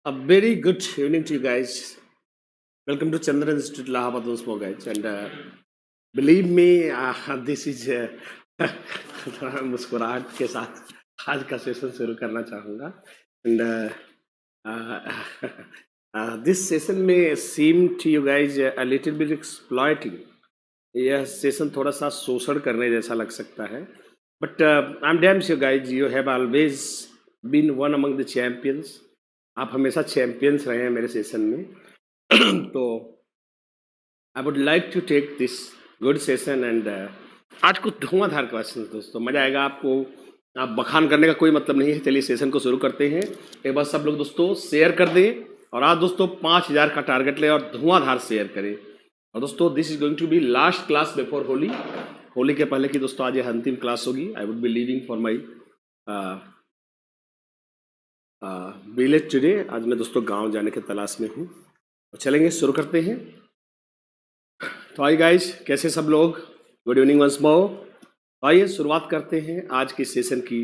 A very good evening to you guys. Welcome to Chandran Institute Allahabad once more, guys. And believe me, this is थोड़ा मुस्कुराहट के साथ आज का session शुरू करना चाहूँगा. And this session may seem to you guys a little bit exploiting. यह सेशन थोड़ा सा शोषण करने जैसा लग सकता है. But I'm damn sure, guys, you have always been one among the champions. आप हमेशा चैंपियंस रहे हैं मेरे सेशन में. तो I would like to take this good session and आज कुछ धुआंधार क्वेश्चन दोस्तों, मजा आएगा आपको. आप बखान करने का कोई मतलब नहीं है. चलिए सेशन को शुरू करते हैं. एक बार सब लोग दोस्तों शेयर कर दें और आज दोस्तों 5000 का टारगेट लें और धुआंधार शेयर करें. और दोस्तों this is going to be last class before Holi. Holi के पहले की दोस्तों आज ये अंतिम क्लास होगी. I would be leaving for my village today. आज मैं दोस्तों गांव जाने के तलाश में हूँ. तो चलेंगे, शुरू करते हैं. तो आइए गाइस, कैसे सब लोग? Good evening once more. आइए शुरुआत करते हैं आज की सेशन की.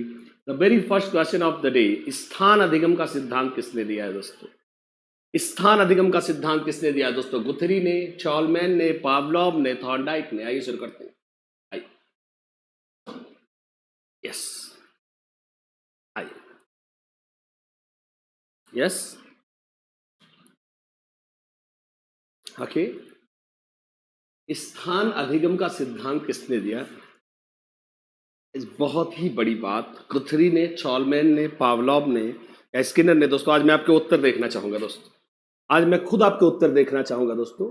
The very first question of the day, स्थान अधिगम का सिद्धांत किसने दिया है दोस्तों? स्थान अधिगम का सिद्धांत किसने दिया है दोस्तों? गुथरी ने, चॉलमैन ने, पावलोव ने, थॉर्नडाइक ने. आइए शुरू करते हैं. आइए. यस, आइए. Yes, okay. स्थान अधिगम का सिद्धांत किसने दिया? इस बहुत ही बड़ी बात. गुथरी ने, चॉलमैन ने, पावलोव ने, स्किनर ने. दोस्तों आज मैं आपके उत्तर देखना चाहूंगा दोस्तों. आज मैं खुद आपके उत्तर देखना चाहूंगा दोस्तों.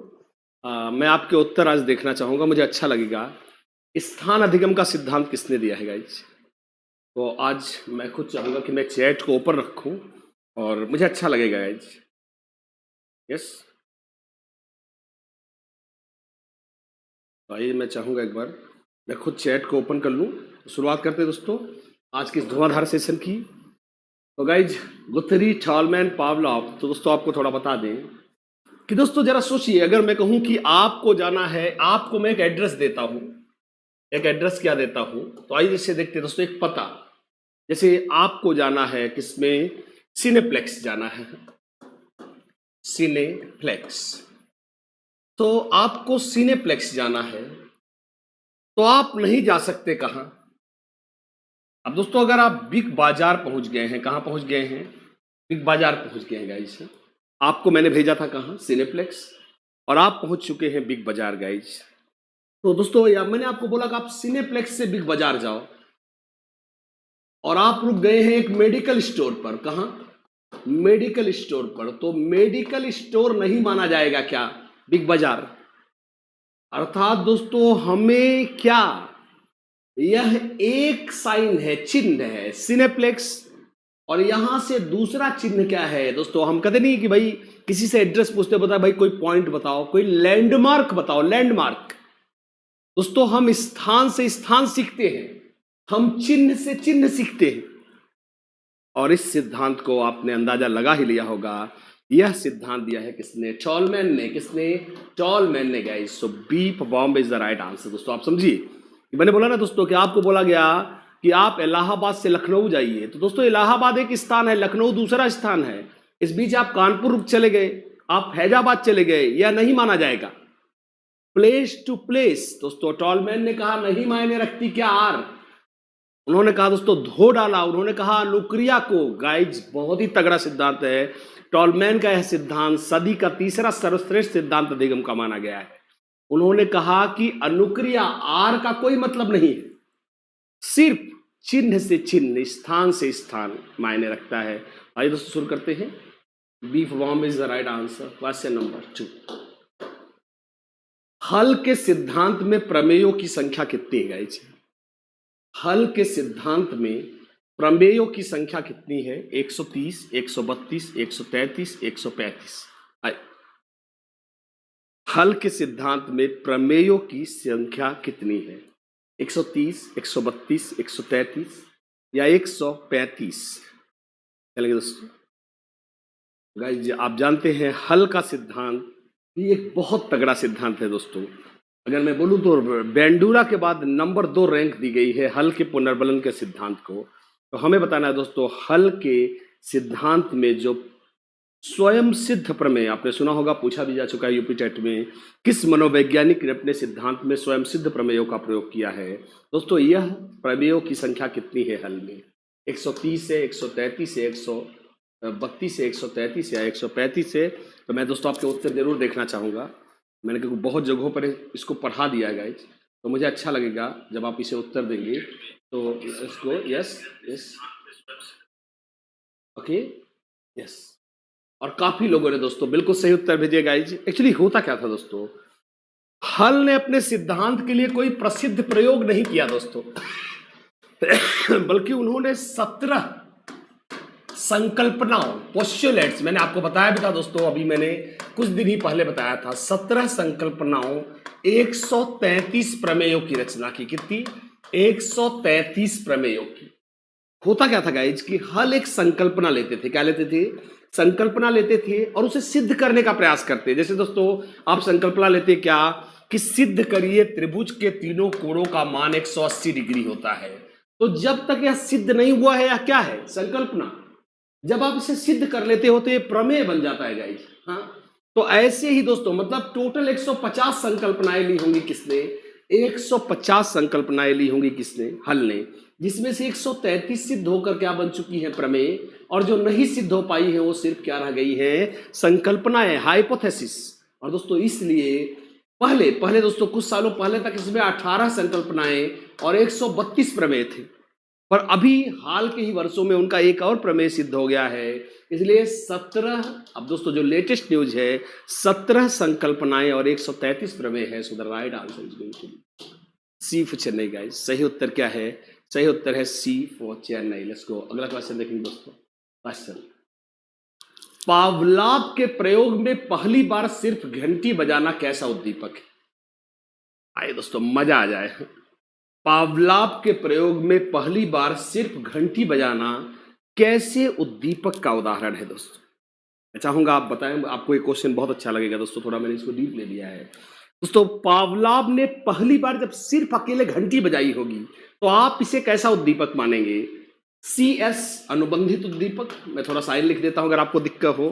मैं आपके उत्तर आज देखना चाहूंगा, मुझे अच्छा लगेगा. स्थान अधिगम का सिद्धांत किसने दिया है गाइज? तो आज मैं खुद चाहूंगा कि मैं चैट को ऊपर रखूं और मुझे अच्छा लगेगा गाइज. यस, तो आइए मैं चाहूंगा एक बार मैं खुद चैट को ओपन कर लूं. शुरुआत करते हैं दोस्तों आज की इस धुआंधार सेशन की. तो गाइज गुथरी, चॉलमैन, पावलोव. तो दोस्तों आपको थोड़ा बता दें कि दोस्तों जरा सोचिए, अगर मैं कहूं कि आपको जाना है, आपको मैं एक एड्रेस देता हूं. एक एड्रेस क्या देता हूं? तो आइए जैसे देखते हैं दोस्तों एक पता. जैसे आपको जाना है किसमें? सिनेप्लेक्स जाना है. सिनेप्लेक्स. तो आपको सिनेप्लेक्स जाना है तो आप नहीं जा सकते कहां? अब दोस्तों अगर आप बिग बाजार पहुंच गए हैं, कहां पहुंच गए हैं? बिग बाजार पहुंच गए हैं गाइज. आपको मैंने भेजा था कहां? सिनेप्लेक्स. और आप पहुंच चुके हैं बिग बाजार गाइज. तो दोस्तों या मैंने आपको बोला कि आप सिनेप्लेक्स से बिग बाजार जाओ और आप रुक गए हैं एक मेडिकल स्टोर पर. कहां? मेडिकल स्टोर पर. तो मेडिकल स्टोर नहीं माना जाएगा क्या? बिग बाजार. अर्थात दोस्तों हमें क्या, यह एक साइन है, चिन्ह है सिनेप्लेक्स. और यहां से दूसरा चिन्ह क्या है दोस्तों? हम कहते नहीं कि भाई किसी से एड्रेस पूछते, बताओ भाई कोई पॉइंट बताओ, कोई लैंडमार्क बताओ. लैंडमार्क दोस्तों, हम स्थान से स्थान सीखते हैं, हम चिन्ह से चिन्ह सीखते हैं. और इस सिद्धांत को आपने अंदाजा लगा ही लिया होगा. यह सिद्धांत दिया है किसने? चॉलमैन ने. किसने? चॉलमैन ने guys. So B for Bombay is the right answer. दोस्तों आप समझिए, मैंने बोला ना दोस्तों कि आपको बोला गया कि आप इलाहाबाद से लखनऊ जाइए. तो दोस्तों इलाहाबाद एक स्थान है, लखनऊ दूसरा स्थान है. इस बीच आप कानपुर चले गए, आप फैजाबाद चले गए, यह नहीं माना जाएगा. Place to place. दोस्तों टॉलमैन ने कहा नहीं मायने रखती क्या आर. उन्होंने कहा दोस्तों धो डाला. उन्होंने कहा अनुक्रिया को. गाइज बहुत ही तगड़ा सिद्धांत है. टॉलमैन का यह सिद्धांत सदी का तीसरा सर्वश्रेष्ठ सिद्धांत अधिगम का माना गया है. उन्होंने कहा कि अनुक्रिया आर का कोई मतलब नहीं है, सिर्फ चिन्ह से चिन्ह, स्थान से स्थान मायने रखता है. आइए दोस्तों शुरू करते हैं. B for Bombay is the right answer. Question number 2. हल के सिद्धांत में प्रमेयों की संख्या कितनी है गाइज? हल के सिद्धांत में प्रमेयों की संख्या कितनी है? 130, 132, 133, 135. हल के सिद्धांत में प्रमेयों की संख्या कितनी है? 130, 132, 133 या 135? चलेंगे दोस्तों. गाइस आप जानते हैं हल का सिद्धांत ये एक बहुत तगड़ा सिद्धांत है दोस्तों. अगर मैं बोलूं तो बेंडूरा के बाद नंबर 2 रैंक दी गई है हल के पुनर्बलन के सिद्धांत को. तो हमें बताना है दोस्तों हल के सिद्धांत में जो स्वयं सिद्ध प्रमेय आपने सुना होगा, पूछा भी जा चुका है यूपी टेट में। किस मनोवैज्ञानिक ने अपने सिद्धांत में स्वयं सिद्ध प्रमेयों का प्रयोग किया है? दोस्तों यह प्रमेयों की संख्या कितनी है हल में? 130 है, 133 है, 132 है, 133 या 135 है? तो मैं दोस्तों आपके उत्तर जरूर देखना चाहूंगा। मैंने क्योंकि बहुत जगहों पर इसको पढ़ा दिया है, तो मुझे अच्छा लगेगा जब आप इसे उत्तर देंगे। तो इसको यस यस ओके यस, और काफी लोगों ने दोस्तों बिल्कुल सही उत्तर भेजे गाइज। एक्चुअली होता क्या था दोस्तों, हल ने अपने सिद्धांत के लिए कोई प्रसिद्ध प्रयोग नहीं किया दोस्तों, बल्कि उन्होंने 17 संकल्पनाओं, पोस्टुलेट्स, मैंने आपको बताया भी था दोस्तों, अभी मैंने कुछ दिन ही पहले बताया था, 17 संकल्पनाओं 133 प्रमेयों की रचना की। कितनी? 133 प्रमेयों की। होता क्या था गाइज कि हल एक संकल्पना लेते थे। क्या लेते थे? संकल्पना लेते थे और उसे सिद्ध करने का प्रयास करते। जैसे दोस्तों आप संकल्पना लेते क्या कि सिद्ध करिए त्रिभुज के तीनों कोणों का मान 180 डिग्री होता है। तो जब तक यह सिद्ध नहीं हुआ है, यह क्या है? संकल्पना। जब आप इसे सिद्ध कर लेते हो तो ये प्रमेय बन जाता है गाइज। हाँ, तो ऐसे ही दोस्तों मतलब टोटल 150 संकल्पनाएं ली होंगी किसने? 150 संकल्पनाएं ली होंगी किसने? हल ने, जिसमें से 133 सिद्ध होकर क्या बन चुकी है? प्रमेय। और जो नहीं सिद्ध हो पाई है वो सिर्फ क्या रह गई है? संकल्पनाएं, हाइपोथेसिस। और दोस्तों इसलिए पहले दोस्तों कुछ सालों पहले तक इसमें 18 संकल्पनाएं और 132 प्रमेय थे, पर अभी हाल के ही वर्षों में उनका एक और प्रमेय सिद्ध हो गया है। इसलिए 17, अब दोस्तों जो लेटेस्ट न्यूज है, 17 संकल्पनाएं और 133 प्रमेय है। So the right answer is going to be C for Chennai guys. सही उत्तर क्या है? सही उत्तर है C for Chennai. Let's go, अगला क्वेश्चन देखेंगे दोस्तों। क्वेश्चन, पावलाव के प्रयोग में पहली बार सिर्फ घंटी बजाना कैसा उद्दीपक है? आइए दोस्तों मजा आ जाए। पावलाव के प्रयोग में पहली बार सिर्फ घंटी बजाना कैसे उद्दीपक का उदाहरण है? दोस्तों मैं चाहूंगा आप बताएं, आपको ये क्वेश्चन बहुत अच्छा लगेगा दोस्तों, थोड़ा मैंने इसको डीप ले लिया है। दोस्तों पावलाव ने पहली बार जब सिर्फ अकेले घंटी बजाई होगी तो आप इसे कैसा उद्दीपक मानेंगे? CS अनुबंधित उद्दीपक, मैं थोड़ा साइन लिख देता हूं अगर आपको दिक्कत हो।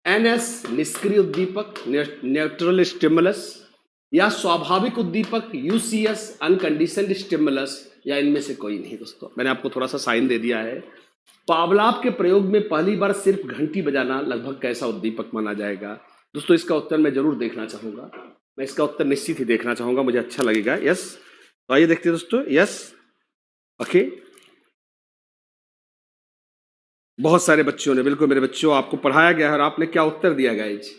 NS निष्क्रिय उद्दीपक, न्यूट्रल स्टिमुलस, या स्वाभाविक उद्दीपक UCS अनकंडीशनड स्टिमुलस, या इनमें से कोई नहीं। दोस्तों मैंने आपको थोड़ा सा साइन दे दिया है। पावलाव के प्रयोग में पहली बार सिर्फ घंटी बजाना लगभग कैसा उद्दीपक माना जाएगा? दोस्तों इसका उत्तर मैं जरूर देखना चाहूंगा, मैं इसका उत्तर निश्चित ही देखना चाहूंगा, मुझे अच्छा लगेगा। यस, तो आइए देखते हैं दोस्तों। यस ओके, बहुत सारे बच्चों ने, बिल्कुल मेरे बच्चों आपको पढ़ाया गया है और आपने क्या उत्तर दिया गाइज।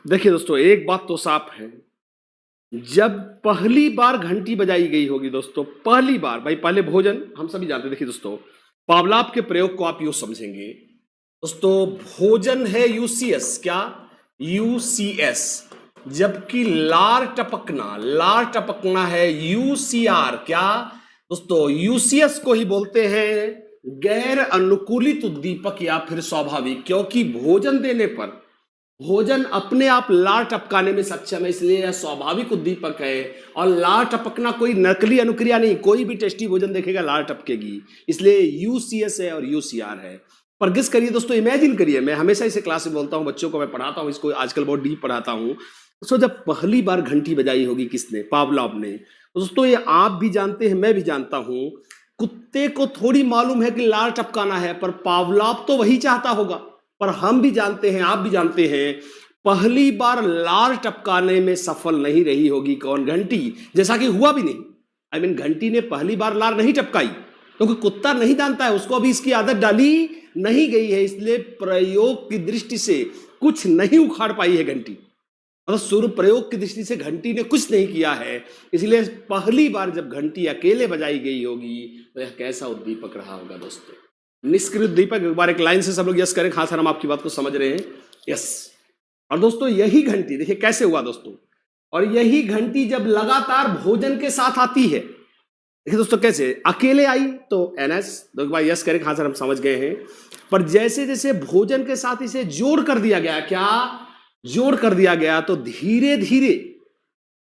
देखिए दोस्तों एक बात तो साफ है, जब पहली बार घंटी बजाई गई होगी दोस्तों, पहली बार, भाई पहले भोजन हम सभी जानते हैं। देखिए दोस्तों पावलाव के प्रयोग को आप यूं समझेंगे दोस्तों, भोजन है UCS, क्या? UCS, जबकि लार टपकना है UCR, क्या? दोस्तों UCS को ही बोलते हैं गैर अनुकूलित उद्दीपक या फिर स्वाभाविक, क्योंकि भोजन देने पर भोजन अपने आप लार टपकाने में सक्षम है, इसलिए यह स्वाभाविक उद्दीपक है। और लार टपकना कोई नकली अनुक्रिया नहीं, कोई भी टेस्टी भोजन देखेगा लार टपकेगी, इसलिए UCS है और UCR है। पर गेस करिए दोस्तों, इमेजिन करिए, मैं हमेशा इसे क्लास में बोलता हूं, बच्चों को मैं पढ़ाता हूं, इसको आजकल बहुत डीप पढ़ाता हूं। तो जब पहली बार घंटी बजाई होगी किसने? पावलाव ने। दोस्तों ये आप भी जानते हैं, मैं भी जानता हूं, कुत्ते को थोड़ी मालूम है कि लार टपकाना है, पर पावलाव तो वही चाहता होगा। पर हम भी जानते हैं, आप भी जानते हैं, पहली बार लार टपकाने में सफल नहीं रही होगी कौन? घंटी। जैसा कि हुआ भी नहीं, घंटी ने पहली बार लार नहीं टपकाई, क्योंकि कुत्ता नहीं जानता है, उसको अभी इसकी आदत डाली नहीं गई है, इसलिए प्रयोग की दृष्टि से कुछ नहीं उखाड़ पाई है घंटी। मतलब सुर प्रयोग की दृष्टि से घंटी ने कुछ नहीं किया है, इसलिए पहली बार जब घंटी अकेले बजाई गई होगी तो यह कैसा उद्दीपक रहा होगा? दोस्तों निष्क्रिय उद्दीपक। एक बार एक लाइन से सब लोग यस करें। हाँ सर हम आपकी बात को समझ रहे हैं, यस। और दोस्तों यही घंटी देखिए कैसे हुआ दोस्तों, और यही घंटी जब लगातार भोजन के साथ आती है, देखिए दोस्तों कैसे, अकेले आई तो NS, तो एक बार यस करें। हाँ सर हम समझ गए हैं। पर जैसे जैसे भोजन के साथ इसे जोड़ कर दिया गया, क्या जोड़ कर दिया गया, तो धीरे धीरे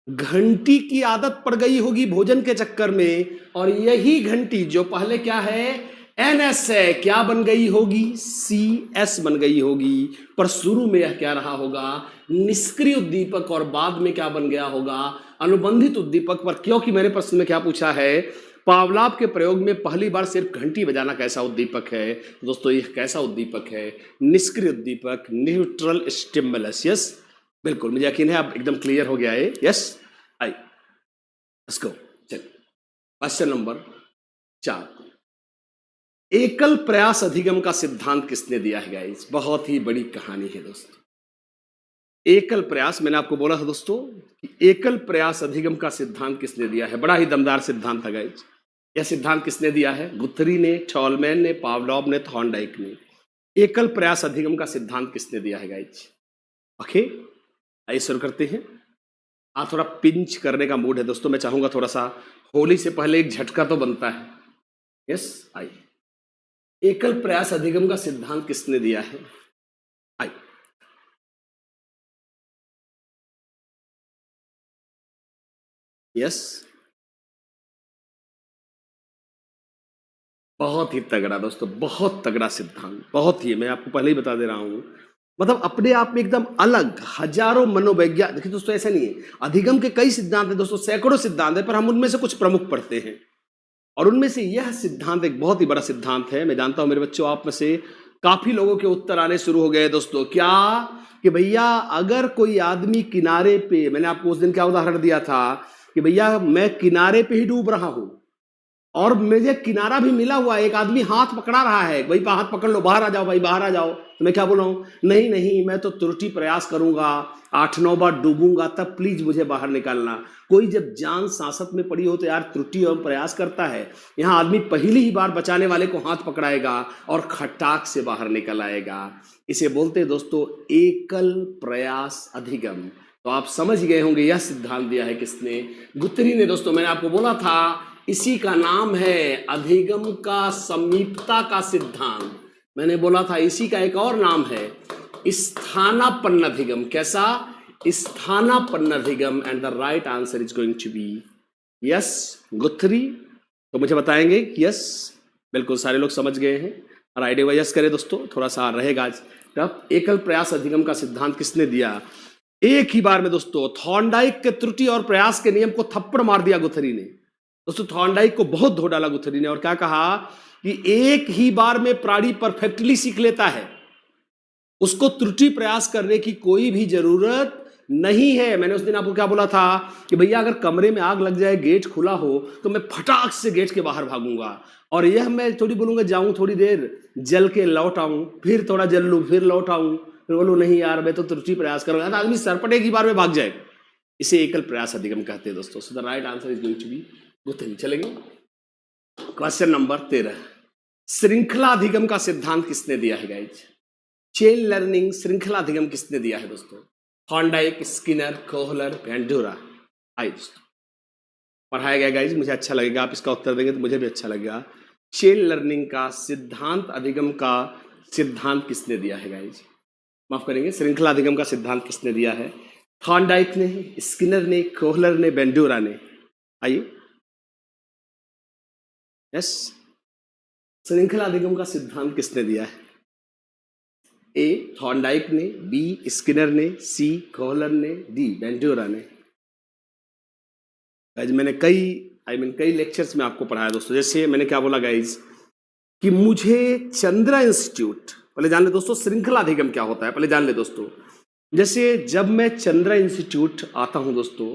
घंटी की आदत पड़ गई होगी भोजन के चक्कर में। और यही घंटी जो पहले क्या है, NS है, क्या बन गई होगी? CS बन गई होगी। पर शुरू में यह क्या रहा होगा? निष्क्रिय उद्दीपक, और बाद में क्या बन गया होगा? अनुबंधित उद्दीपक। पर क्योंकि मैंने प्रश्न में क्या पूछा है, पावलाव के प्रयोग में पहली बार सिर्फ घंटी बजाना कैसा उद्दीपक है? दोस्तों यह कैसा उद्दीपक है? निष्क्रिय उद्दीपक, न्यूट्रल स्टिमुलस। यस, बिल्कुल, मुझे यकीन है अब एकदम क्लियर हो गया है। Yes, I let's go. चलिए क्वेश्चन नंबर 4, एकल प्रयास अधिगम का सिद्धांत किसने दिया है गाइस? बहुत ही बड़ी कहानी है दोस्तों। एकल प्रयास, मैंने आपको बोला था दोस्तों कि एकल प्रयास अधिगम का सिद्धांत किसने दिया है? बड़ा ही दमदार सिद्धांत था गाइस। यह सिद्धांत किसने दिया है? गुथरी ने, टॉलमैन ने, पावलोव ने, थॉर्नडाइक ने। एकल प्रयास अधिगम का सिद्धांत किसने दिया है गाइस? ओके, आइए शुरू करते हैं। आज थोड़ा पिंच करने का मूड है दोस्तों, मैं चाहूंगा थोड़ा सा, होली से पहले एक झटका तो बनता है। यस, आइए, एकल प्रयास अधिगम का सिद्धांत किसने दिया है? आइए, यस, बहुत ही तगड़ा दोस्तों, बहुत तगड़ा सिद्धांत, बहुत ही, मैं आपको पहले ही बता दे रहा हूं, मतलब अपने आप में एकदम अलग, हजारों मनोवैज्ञानिक। देखिए दोस्तों, ऐसा नहीं है, अधिगम के कई सिद्धांत है दोस्तों, सैकड़ों सिद्धांत है, पर हम उनमें से कुछ प्रमुख पढ़ते हैं, और उनमें से यह सिद्धांत एक बहुत ही बड़ा सिद्धांत है। मैं जानता हूं मेरे बच्चों, आप में से काफी लोगों के उत्तर आने शुरू हो गए दोस्तों। क्या? कि भैया अगर कोई आदमी किनारे पे, मैंने आपको उस दिन क्या उदाहरण दिया था कि भैया मैं किनारे पे ही डूब रहा हूं और मुझे किनारा भी मिला हुआ है, एक आदमी हाथ पकड़ा रहा है, भाई हाथ पकड़ लो, बाहर आ जाओ भाई, बाहर आ जाओ, तो मैं क्या बोल रहा हूं? नहीं नहीं, मैं तो त्रुटि प्रयास करूंगा, 8-9 बार डूबूंगा, तब प्लीज मुझे बाहर निकालना। कोई जब जान सांसत में पड़ी हो तो यार त्रुटि और प्रयास करता है। यहाँ आदमी पहली ही बार बचाने वाले को हाथ पकड़ाएगा और खटाक से बाहर निकल आएगा। इसे बोलते हैं दोस्तों एकल प्रयास अधिगम। तो आप समझ गए होंगे यह सिद्धांत दिया है किसने? गुथरी ने दोस्तों। मैंने आपको बोला था इसी का नाम है अधिगम का समीपता का सिद्धांत। मैंने बोला था इसी का एक और नाम है स्थानापन्न अधिगम। कैसा? स्थानापन्न अधिगम। And the right answer is going to be yes, Guthrie. तो मुझे बताएंगे कि यस, बिल्कुल सारे लोग समझ गए हैं और आइडिया यस करें दोस्तों, थोड़ा सा रहेगा आज टफ। एकल प्रयास अधिगम का सिद्धांत किसने दिया? एक ही बार में दोस्तों थॉर्नडाइक के त्रुटि और प्रयास के नियम को थप्पड़ मार दिया गुथरी ने। दोस्तों थॉर्नडाइक को बहुत धो डाला गुथरी ने और क्या कहा कि एक ही बार में प्राणी परफेक्टली सीख लेता है, उसको त्रुटि प्रयास करने की कोई भी जरूरत नहीं है। मैंने उस दिन आपको क्या बोला था कि भैया अगर कमरे में आग लग जाए, गेट खुला हो, तो मैं फटाक से गेट के बाहर भागूंगा, और यह मैं थोड़ी बोलूंगा जाऊं थोड़ी देर जल के लौट आऊं, फिर थोड़ा जल लूं, फिर लौट आऊं, फिर बोलूं नहीं यार मैं तो त्रुटि प्रयास करूंगा। तो आदमी सरपट एक ही बार में भाग जाए। इसे एकल प्रयास अधिगम कहते हैं दोस्तों। So the right answer is going to be Guthrie. चलेंगे क्वेश्चन नंबर 13, श्रृंखला अधिगम का सिद्धांत किसने दिया है गाइज? चेन लर्निंग श्रृंखला अधिगम किसने दिया है दोस्तों? Thorndike, Skinner, Kohler, Bandura. आइए दोस्तों पढ़ाया गया गाइज, मुझे अच्छा लगेगा, आप इसका उत्तर देंगे तो मुझे भी अच्छा लगेगा। चेन लर्निंग का सिद्धांत अधिगम का सिद्धांत किसने दिया है गाइज? माफ करेंगे, श्रृंखला अधिगम का सिद्धांत किसने दिया है? थॉर्नडाइक ने, स्किनर ने, कोहलर ने, बैंडूरा ने। आइए यस, श्रृंखला अधिगम का सिद्धांत किसने दिया है? ए थॉर्नडाइक ने, बी स्किनर ने, सी कोहलर ने, डी बैंडूरा ने। गाइज मैंने कई लेक्चर्स में आपको पढ़ाया दोस्तों। जैसे मैंने क्या बोला गाइज कि मुझे चंद्रा इंस्टीट्यूट, पहले जान ले दोस्तों श्रृंखला अधिगम क्या होता है, पहले जान ले दोस्तों। जैसे जब मैं चंद्रा इंस्टीट्यूट आता हूं दोस्तों,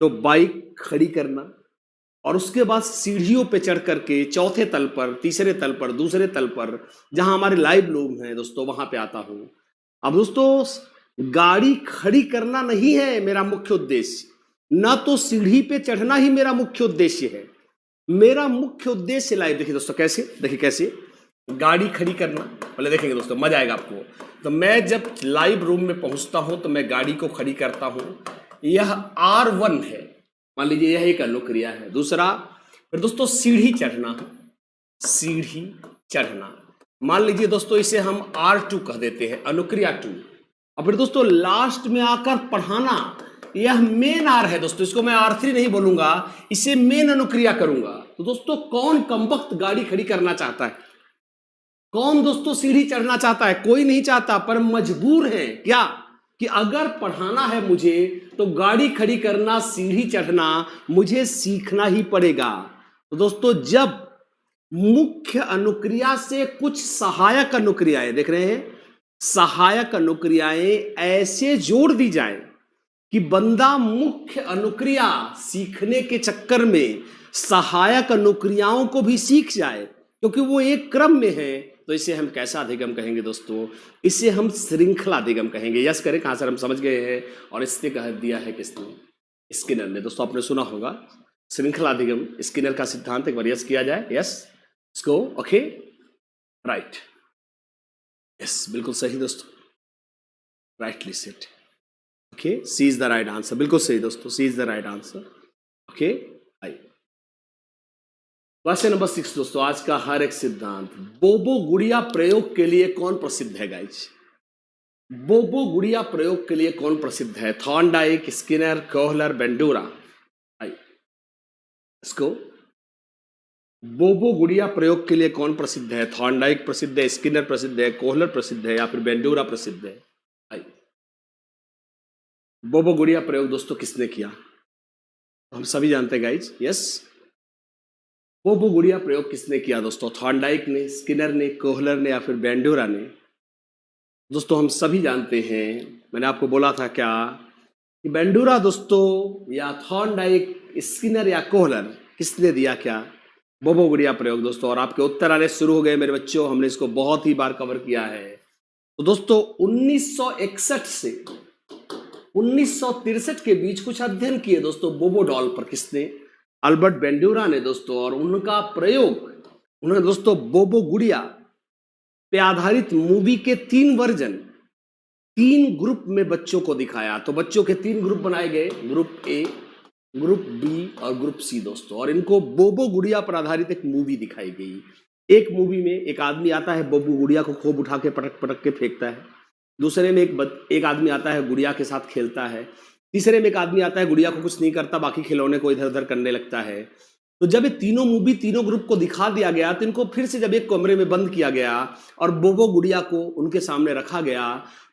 तो बाइक खड़ी करना और उसके बाद सीढ़ियों पे चढ़ करके चौथे तल पर, तीसरे तल पर, दूसरे तल पर, जहां हमारे लाइव रूम है दोस्तों, वहां पे आता हूं। अब दोस्तों गाड़ी खड़ी करना नहीं है मेरा मुख्य उद्देश्य, ना तो सीढ़ी पे चढ़ना ही मेरा मुख्य उद्देश्य है। मेरा मुख्य उद्देश्य लाइव, देखिए दोस्तों कैसे, देखिए कैसे गाड़ी खड़ी करना, पहले देखेंगे दोस्तों मजा आएगा आपको। तो मैं जब लाइव रूम में पहुंचता हूं तो मैं गाड़ी को खड़ी करता हूं, यह R1 है, मान लीजिए यह एक अनुक्रिया है। दूसरा फिर दोस्तों सीढ़ी चढ़ना, सीढ़ी चढ़ना, मान लीजिए दोस्तों इसे हम R2 कह देते हैं, अनुक्रिया 2। और फिर दोस्तों लास्ट में आकर पढ़ाना, यह मेन R है दोस्तों, इसको मैं R3 नहीं बोलूंगा, इसे मेन अनुक्रिया करूंगा। तो दोस्तों कौन कमबख्त गाड़ी खड़ी करना चाहता है? कौन दोस्तों सीढ़ी चढ़ना चाहता है? कोई नहीं चाहता, पर मजबूर है क्या कि अगर पढ़ाना है मुझे तो गाड़ी खड़ी करना, सीढ़ी चढ़ना मुझे सीखना ही पड़ेगा। तो दोस्तों जब मुख्य अनुक्रिया से कुछ सहायक अनुक्रियाएं, देख रहे हैं, सहायक अनुक्रियाएं ऐसे जोड़ दी जाए कि बंदा मुख्य अनुक्रिया सीखने के चक्कर में सहायक अनुक्रियाओं को भी सीख जाए, क्योंकि वो एक क्रम में है, तो इसे हम कैसा अधिगम कहेंगे दोस्तों? इसे हम श्रृंखला अधिगम कहेंगे। यस करें, कहां सर हम समझ गए हैं। और इससे कह दिया है किसने? स्किनर ने। दोस्तों आपने सुना होगा श्रृंखला अधिगम, स्किनर का सिद्धांत। एक बार यस किया जाए। यस, इसको ओके, राइट, यस, बिल्कुल सही दोस्तों, rightly set. Okay, C is the right answer, बिल्कुल सही दोस्तों, C is the right answer. Okay, आइए क्वेश्चन नंबर 6 दोस्तों, आज का हर एक सिद्धांत। बोबो गुड़िया प्रयोग के लिए कौन प्रसिद्ध है गाइज? बोबो गुड़िया प्रयोग के लिए कौन प्रसिद्ध है? Thorndike, Skinner, Kohler, Bandura. आइए इसको, बोबो गुड़िया प्रयोग के लिए कौन प्रसिद्ध है? थॉर्नडाइक प्रसिद्ध है, स्किनर प्रसिद्ध है, कोहलर प्रसिद्ध है, या फिर बेंडूरा प्रसिद्ध है? आइए, बोबो गुड़िया प्रयोग दोस्तों किसने किया? हम सभी जानते हैं गाइज। यस, बोबो गुड़िया प्रयोग किसने किया दोस्तों? थॉर्नडाइक ने, स्किनर ने, कोहलर ने, या फिर बेंडूरा ने? दोस्तों हम सभी जानते हैं, मैंने आपको बोला था क्या कि बेंडूरा दोस्तों, या थॉर्नडाइक, स्किनर या कोहलर, किसने दिया क्या? बोबो गुड़िया प्रयोग दोस्तों। और आपके उत्तर आने शुरू हो गए मेरे बच्चों, हमने इसको बहुत ही बार कवर किया है। तो दोस्तों 1961 से 1963 के बीच कुछ अध्ययन किए दोस्तों बोबो डॉल पर। किसने? अल्बर्ट बेंडूरा ने दोस्तों। और उनका प्रयोग, उन्होंने दोस्तों बोबो गुड़िया पे आधारित मूवी के 3 वर्जन 3 ग्रुप में बच्चों को दिखाया। तो बच्चों के 3 ग्रुप बनाए गए, ग्रुप ए, ग्रुप बी और ग्रुप सी दोस्तों। और इनको बोबो गुड़िया पर आधारित एक मूवी दिखाई गई। एक मूवी में एक आदमी आता है, बोबो गुड़िया को खूब उठा के पटक पटक के फेंकता है। दूसरे में एक आदमी आता है, गुड़िया के साथ खेलता है। तीसरे में एक आदमी आता है, गुड़िया को कुछ नहीं करता, बाकी खिलौने को इधर उधर करने लगता है। तो जब ये तीनों मूवी तीनों ग्रुप को दिखा दिया गया, तो इनको फिर से जब एक कमरे में बंद किया गया और बोबो गुड़िया को उनके सामने रखा गया,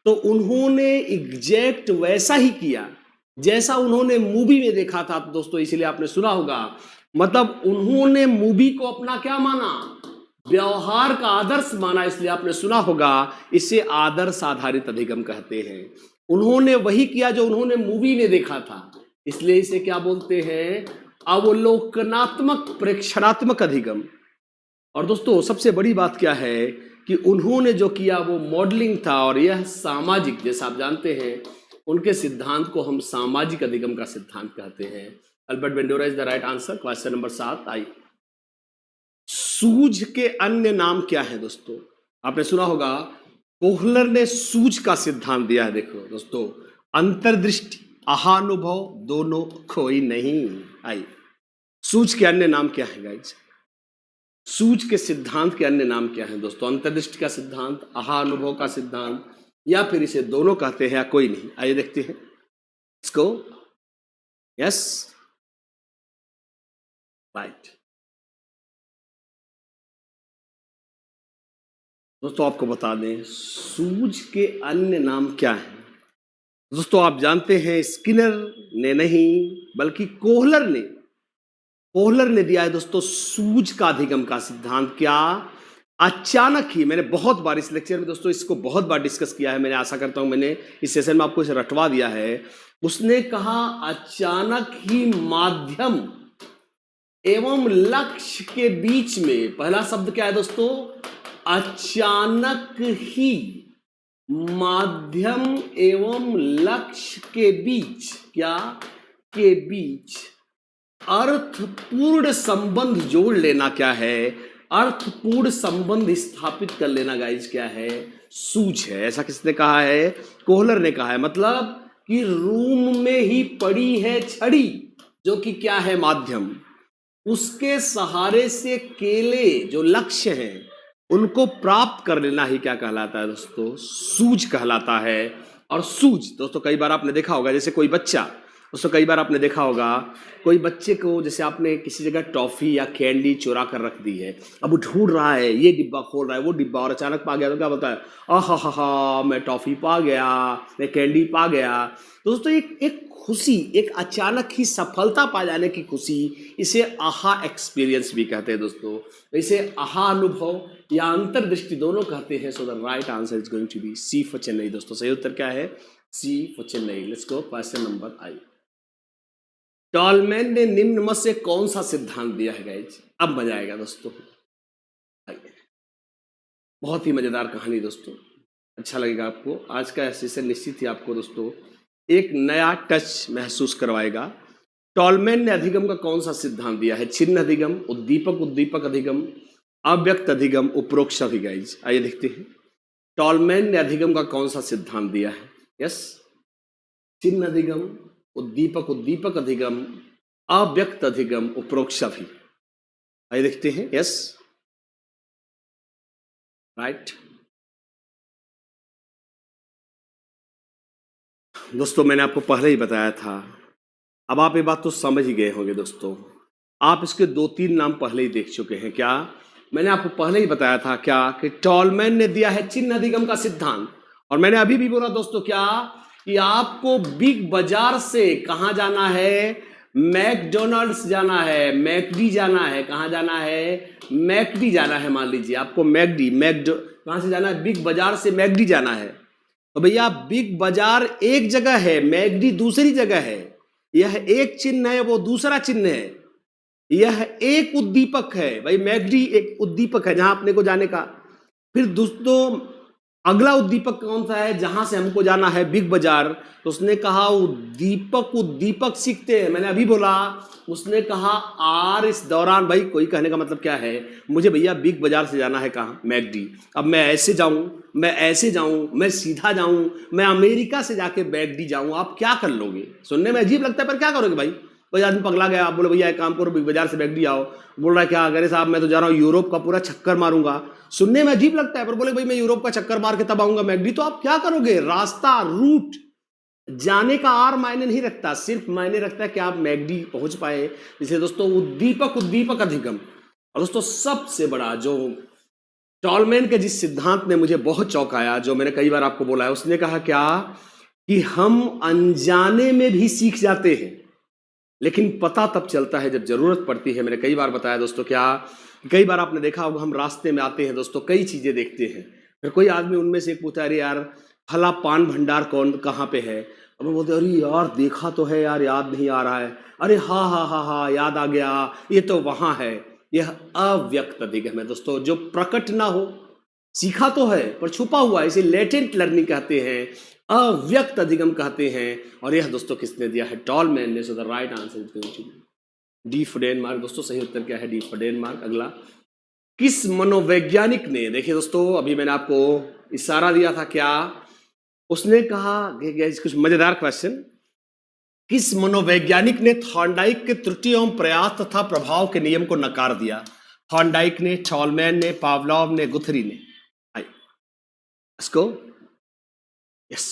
तो उन्होंने एग्जैक्ट वैसा ही किया जैसा उन्होंने मूवी में देखा था। तो दोस्तों इसलिए आपने सुना होगा, मतलब उन्होंने मूवी को अपना क्या माना? व्यवहार का आदर्श माना। इसलिए आपने सुना होगा इसे आदर्श आधारित अधिगम कहते हैं। उन्होंने वही किया जो उन्होंने मूवी में देखा था, इसलिए इसे क्या बोलते हैं? अवलोकनात्मक प्रेक्षणात्मक अधिगम। और दोस्तों सबसे बड़ी बात क्या है कि उन्होंने जो किया वो मॉडलिंग था, और यह सामाजिक, जैसा आप जानते हैं उनके सिद्धांत को हम सामाजिक अधिगम का सिद्धांत कहते हैं। Albert Bandura is the right answer. Question number 7 आई, सूझ के अन्य नाम क्या है दोस्तों? आपने सुना होगा कोहलर ने सूझ का सिद्धांत दिया है। देखो दोस्तों, अंतर्दृष्टि, आहानुभव दोनों कोई नहीं। आई, सूझ के अन्य नाम क्या है गाइज? सूझ के सिद्धांत के अन्य नाम क्या है दोस्तों? अंतर्दृष्टि का सिद्धांत, आहानुभव का सिद्धांत, या फिर इसे दोनों कहते हैं, या कोई नहीं? आइए देखते हैं इसको। यस, राइट दोस्तों, आपको बता दें सूझ के अन्य नाम क्या है दोस्तों? आप जानते हैं स्किनर ने नहीं बल्कि कोहलर ने दिया है दोस्तों सूझ का अधिगम का सिद्धांत। क्या? अचानक ही, मैंने बहुत बार इस लेक्चर में दोस्तों इसको बहुत बार डिस्कस किया है, मैंने आशा करता हूं मैंने इस सेशन में आपको इसे रटवा दिया है। उसने कहा अचानक ही माध्यम एवं लक्ष्य के बीच में, पहला शब्द क्या है दोस्तों? अचानक ही माध्यम एवं लक्ष्य के बीच, क्या के बीच अर्थपूर्ण संबंध जोड़ लेना। क्या है? अर्थपूर्ण संबंध स्थापित कर लेना गाइज, क्या है? सूझ है। ऐसा किसने कहा है? कोहलर ने कहा है। मतलब कि रूम में ही पड़ी है छड़ी, जो कि क्या है? माध्यम। उसके सहारे से केले जो लक्ष्य हैं उनको प्राप्त कर लेना ही क्या कहलाता है दोस्तों? सूझ कहलाता है। और सूझ दोस्तों कई बार आपने देखा होगा, जैसे कोई बच्चा दोस्तों कई बार आपने देखा होगा कोई बच्चे को, जैसे आपने किसी जगह टॉफी या कैंडी चुरा कर रख दी है, अब वो ढूंढ रहा है, ये डिब्बा खोल रहा है, वो डिब्बा, और अचानक पा गया तो क्या बोलता है, आहा हा हा मैं टॉफी पा गया, मैं कैंडी पा गया। तो दोस्तों एक खुशी, एक अचानक ही सफलता पा जाने की खुशी, इसे आहा एक्सपीरियंस भी कहते हैं दोस्तों। इसे आहा अनुभव या अंतर्दृष्टि दोनों कहते हैं। So the right answer is going to be C for Chennai. दोस्तों सही उत्तर क्या है? C for Chennai. Let's go question number आई। टॉलमैन ने निम्न में से कौन सा सिद्धांत दिया है गाइज? अब मजा आएगा दोस्तों। बहुत ही मजेदार कहानी दोस्तों, अच्छा लगेगा आपको। आज का सेशन निश्चित ही आपको दोस्तों एक नया टच महसूस करवाएगा। टॉलमैन ने अधिगम का कौन सा सिद्धांत दिया है? चिन्ह अधिगम, उद्दीपक उद्दीपक अधिगम, अव्यक्त अधिगम, उपरोक्त सभी। गाइज आइए देखते हैं टॉलमैन ने अधिगम का कौन सा सिद्धांत दिया है। यस, चिन्ह अधिगम, उद्दीपक उद्दीपक अधिगम, अव्यक्त अधिगम, उपरोक्त सभी। आइए देखते हैं। Yes, right. दोस्तों मैंने आपको पहले ही बताया था, अब आप ये बात तो समझ ही गए होंगे दोस्तों। आप इसके 2-3 नाम पहले ही देख चुके हैं। क्या मैंने आपको पहले ही बताया था क्या कि टॉलमैन ने दिया है चिन्ह अधिगम का सिद्धांत। और मैंने अभी भी बोला दोस्तों क्या कि आपको बिग बाजार से कहां जाना है? मैकडोनल्ड्स जाना है, मैकडी जाना है। कहां जाना है? मैकडी जाना है। मान लीजिए आपको कहां से जाना है? बिग बाजार से मैकडी जाना है। तो भैया बिग बाजार एक जगह है, मैकडी दूसरी जगह है। यह एक चिन्ह है, वो दूसरा चिन्ह है। यह एक उद्दीपक है भाई, मैकडी एक उद्दीपक है जहां अपने को जाने का। फिर दोस्तों अगला उद्दीपक कौन सा है जहां से हमको जाना है? बिग बाजार। तो उसने कहा उद्दीपक सीखते हैं। मैंने अभी बोला, उसने कहा आर इस दौरान। भाई कोई कहने का मतलब क्या है? मुझे भैया बिग बाजार से जाना है कहाँ? मैकडी। अब मैं ऐसे जाऊं, मैं ऐसे जाऊं, मैं सीधा जाऊं, मैं अमेरिका से जाके मैकडी जाऊं, आप क्या कर लोगे? सुनने में अजीब लगता है पर क्या करोगे भाई? कोई आदमी पगला गया, आप बोले भैया एक काम करो बिग बाजार से मैकडी आओ, बोल रहा है क्या अरे साहब मैं तो जा रहा हूँ यूरोप का पूरा चक्कर मारूंगा। सुनने में अजीब लगता है पर बोले भाई मैं यूरोप का चक्कर मार के तब आऊंगा मैकडी, तो आप क्या करोगे? रास्ता, रूट, जाने का आर मायने नहीं रखता, सिर्फ मायने रखता है कि आप मैकडी पहुंच पाए। इसलिए दोस्तों उद्दीपक अधिगम। और दोस्तों सबसे बड़ा जो टॉलमैन के जिस सिद्धांत ने मुझे बहुत चौंकाया, जो मैंने कई बार आपको बोला है, उसने कहा क्या कि हम अनजाने में भी सीख जाते हैं, लेकिन पता तब चलता है जब जरूरत पड़ती है। मैंने कई बार बताया दोस्तों क्या, कई बार आपने देखा होगा हम रास्ते में आते हैं दोस्तों, कई चीजें देखते हैं, फिर कोई आदमी उनमें से एक पूछता अरे यार फला पान भंडार कहाँ पे है? अब हम बोलते अरे यार देखा तो है यार, याद नहीं आ रहा है। अरे हाँ हाँ हाँ हाँ याद आ गया, ये तो वहां है। यह अव्यक्त अधिगम है दोस्तों, जो प्रकट ना हो। सीखा तो है पर छुपा हुआ है, इसे लेटेंट लर्निंग कहते हैं, अव्यक्त अधिगम कहते हैं। और यह दोस्तों किसने दिया है? टॉलमैन ने। So the right answer is going to be D for Denmark. दोस्तों सही उत्तर क्या है? D for Denmark. अगला, किस मनोवैज्ञानिक ने, देखिए दोस्तों अभी मैंने आपको इशारा दिया था क्या, उसने कहा कुछ मजेदार क्वेश्चन, किस मनोवैज्ञानिक ने थॉर्नडाइक के त्रुटि एवं प्रयास तथा प्रभाव के नियम को नकार दिया? थॉर्नडाइक ने, टॉलमैन ने, पावलोव ने, गुथरी ने। आई इसको यस।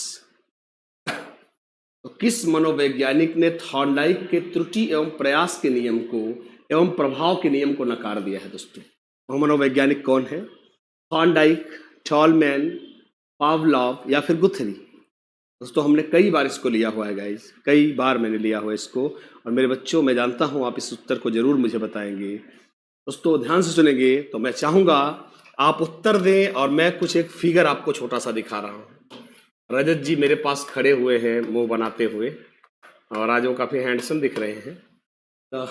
तो किस मनोवैज्ञानिक ने थॉर्नडाइक के त्रुटि एवं प्रयास के नियम को एवं प्रभाव के नियम को नकार दिया है दोस्तों? वो मनोवैज्ञानिक कौन है? थॉर्नडाइक, टॉलमैन, पावलोव या फिर गुथरी? दोस्तों हमने कई बार इसको लिया हुआ है गाइज, कई बार मैंने लिया हुआ है इसको। और मेरे बच्चों, मैं जानता हूं आप इस उत्तर को जरूर मुझे बताएंगे। दोस्तों ध्यान से सुनेंगे तो मैं चाहूंगा आप उत्तर दें, और मैं कुछ एक फिगर आपको छोटा सा दिखा रहा हूं। रजत जी मेरे पास खड़े हुए हैं मुंह बनाते हुए, और आज वो काफी हैंडसम दिख रहे हैं। तो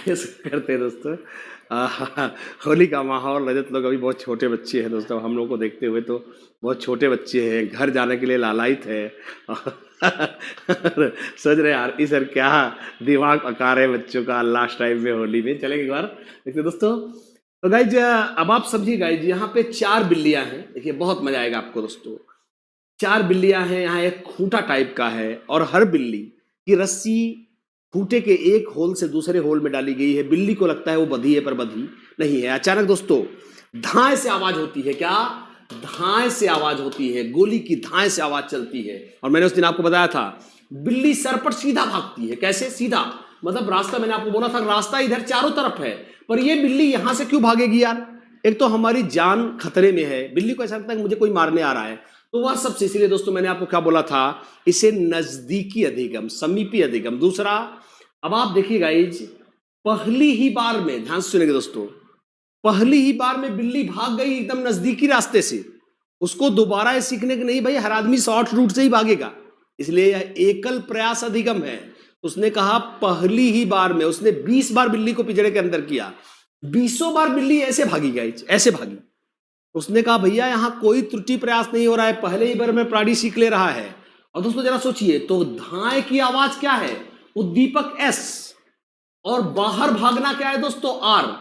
ऐसे करते हैं दोस्तों, होली का माहौल, रजत लोग अभी बहुत छोटे बच्चे हैं दोस्तों, हम लोग को देखते हुए तो बहुत छोटे बच्चे हैं, घर जाने के लिए लालायित है। सोच रहे यार इस सर क्या दिमाग आकार है बच्चों का लास्ट टाइम में होली में। चलेंगे एक बार देखते दोस्तों। तो गाइज अब आप समझिए गाइज, यहाँ पे 4 बिल्लियां हैं। देखिए बहुत मजा आएगा आपको दोस्तों। 4 बिल्लियां हैं, यहाँ एक खूंटा टाइप का है, और हर बिल्ली की रस्सी खूंटे के एक होल से दूसरे होल में डाली गई है। बिल्ली को लगता है वो बंधी है पर बंधी नहीं है। अचानक दोस्तों धाए से आवाज होती है। क्या? धाए से आवाज होती है, गोली की धाए से आवाज चलती है। और मैंने उस दिन आपको बताया था बिल्ली सर पर सीधा भागती है। कैसे सीधा? मतलब रास्ता, मैंने आपको बोला था रास्ता इधर चारों तरफ है, पर ये बिल्ली यहां से क्यों भागेगी यार? एक तो हमारी जान खतरे में है, बिल्ली को ऐसा लगता है कि मुझे कोई मारने आ रहा है, तो वह सबसे, इसीलिए दोस्तों मैंने आपको क्या बोला था, इसे नजदीकी अधिगम, समीपी अधिगम। दूसरा, अब आप देखिए गाइज, पहली ही बार में, ध्यान से सुनेंगे दोस्तों, पहली ही बार में बिल्ली भाग गई एकदम नजदीकी रास्ते से, उसको दोबारा ये सीखने के नहीं भाई, हर आदमी शॉर्ट रूट से ही भागेगा, इसलिए यह एकल प्रयास अधिगम है। उसने कहा पहली ही बार में, उसने 20 बार बिल्ली को पिंजरे के अंदर किया, 20 बार बिल्ली ऐसे भागी गई, ऐसे भागी। उसने कहा भैया यहां कोई त्रुटि प्रयास नहीं हो रहा है, पहले ही बार में प्राणी सीख ले रहा है। और दोस्तों जरा सोचिए, तो धाए की आवाज क्या है? उद्दीपक एस, और बाहर भागना क्या है दोस्तों? आर।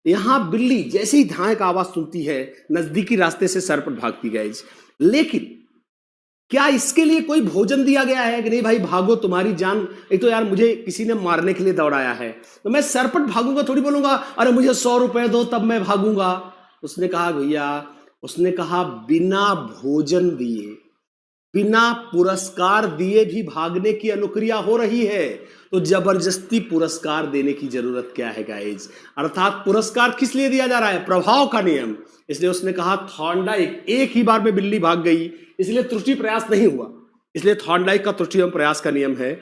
यहां बिल्ली जैसे ही धाए का आवाज सुनती है, नजदीकी रास्ते से सर पर भागती गई। लेकिन क्या इसके लिए कोई भोजन दिया गया है कि नहीं भाई भागो, तुम्हारी जान, एक तो यार मुझे किसी ने मारने के लिए दौड़ाया है, तो मैं सरपट भागूंगा, थोड़ी बोलूंगा अरे मुझे 100 रुपए दो तब मैं भागूंगा। उसने कहा भैया, उसने कहा बिना भोजन दिए, बिना पुरस्कार दिए भी भागने की अनुक्रिया हो रही है, तो जबरदस्ती पुरस्कार देने की जरूरत क्या है गाइज? अर्थात पुरस्कार किस लिए दिया जा रहा है? प्रभाव का नियम। इसलिए उसने कहा थॉर्नडाइक, एक ही बार में बिल्ली भाग गई, इसलिए त्रुटि प्रयास नहीं हुआ, इसलिए थॉर्नडाइक का त्रुटि एवं प्रयास का नियम है,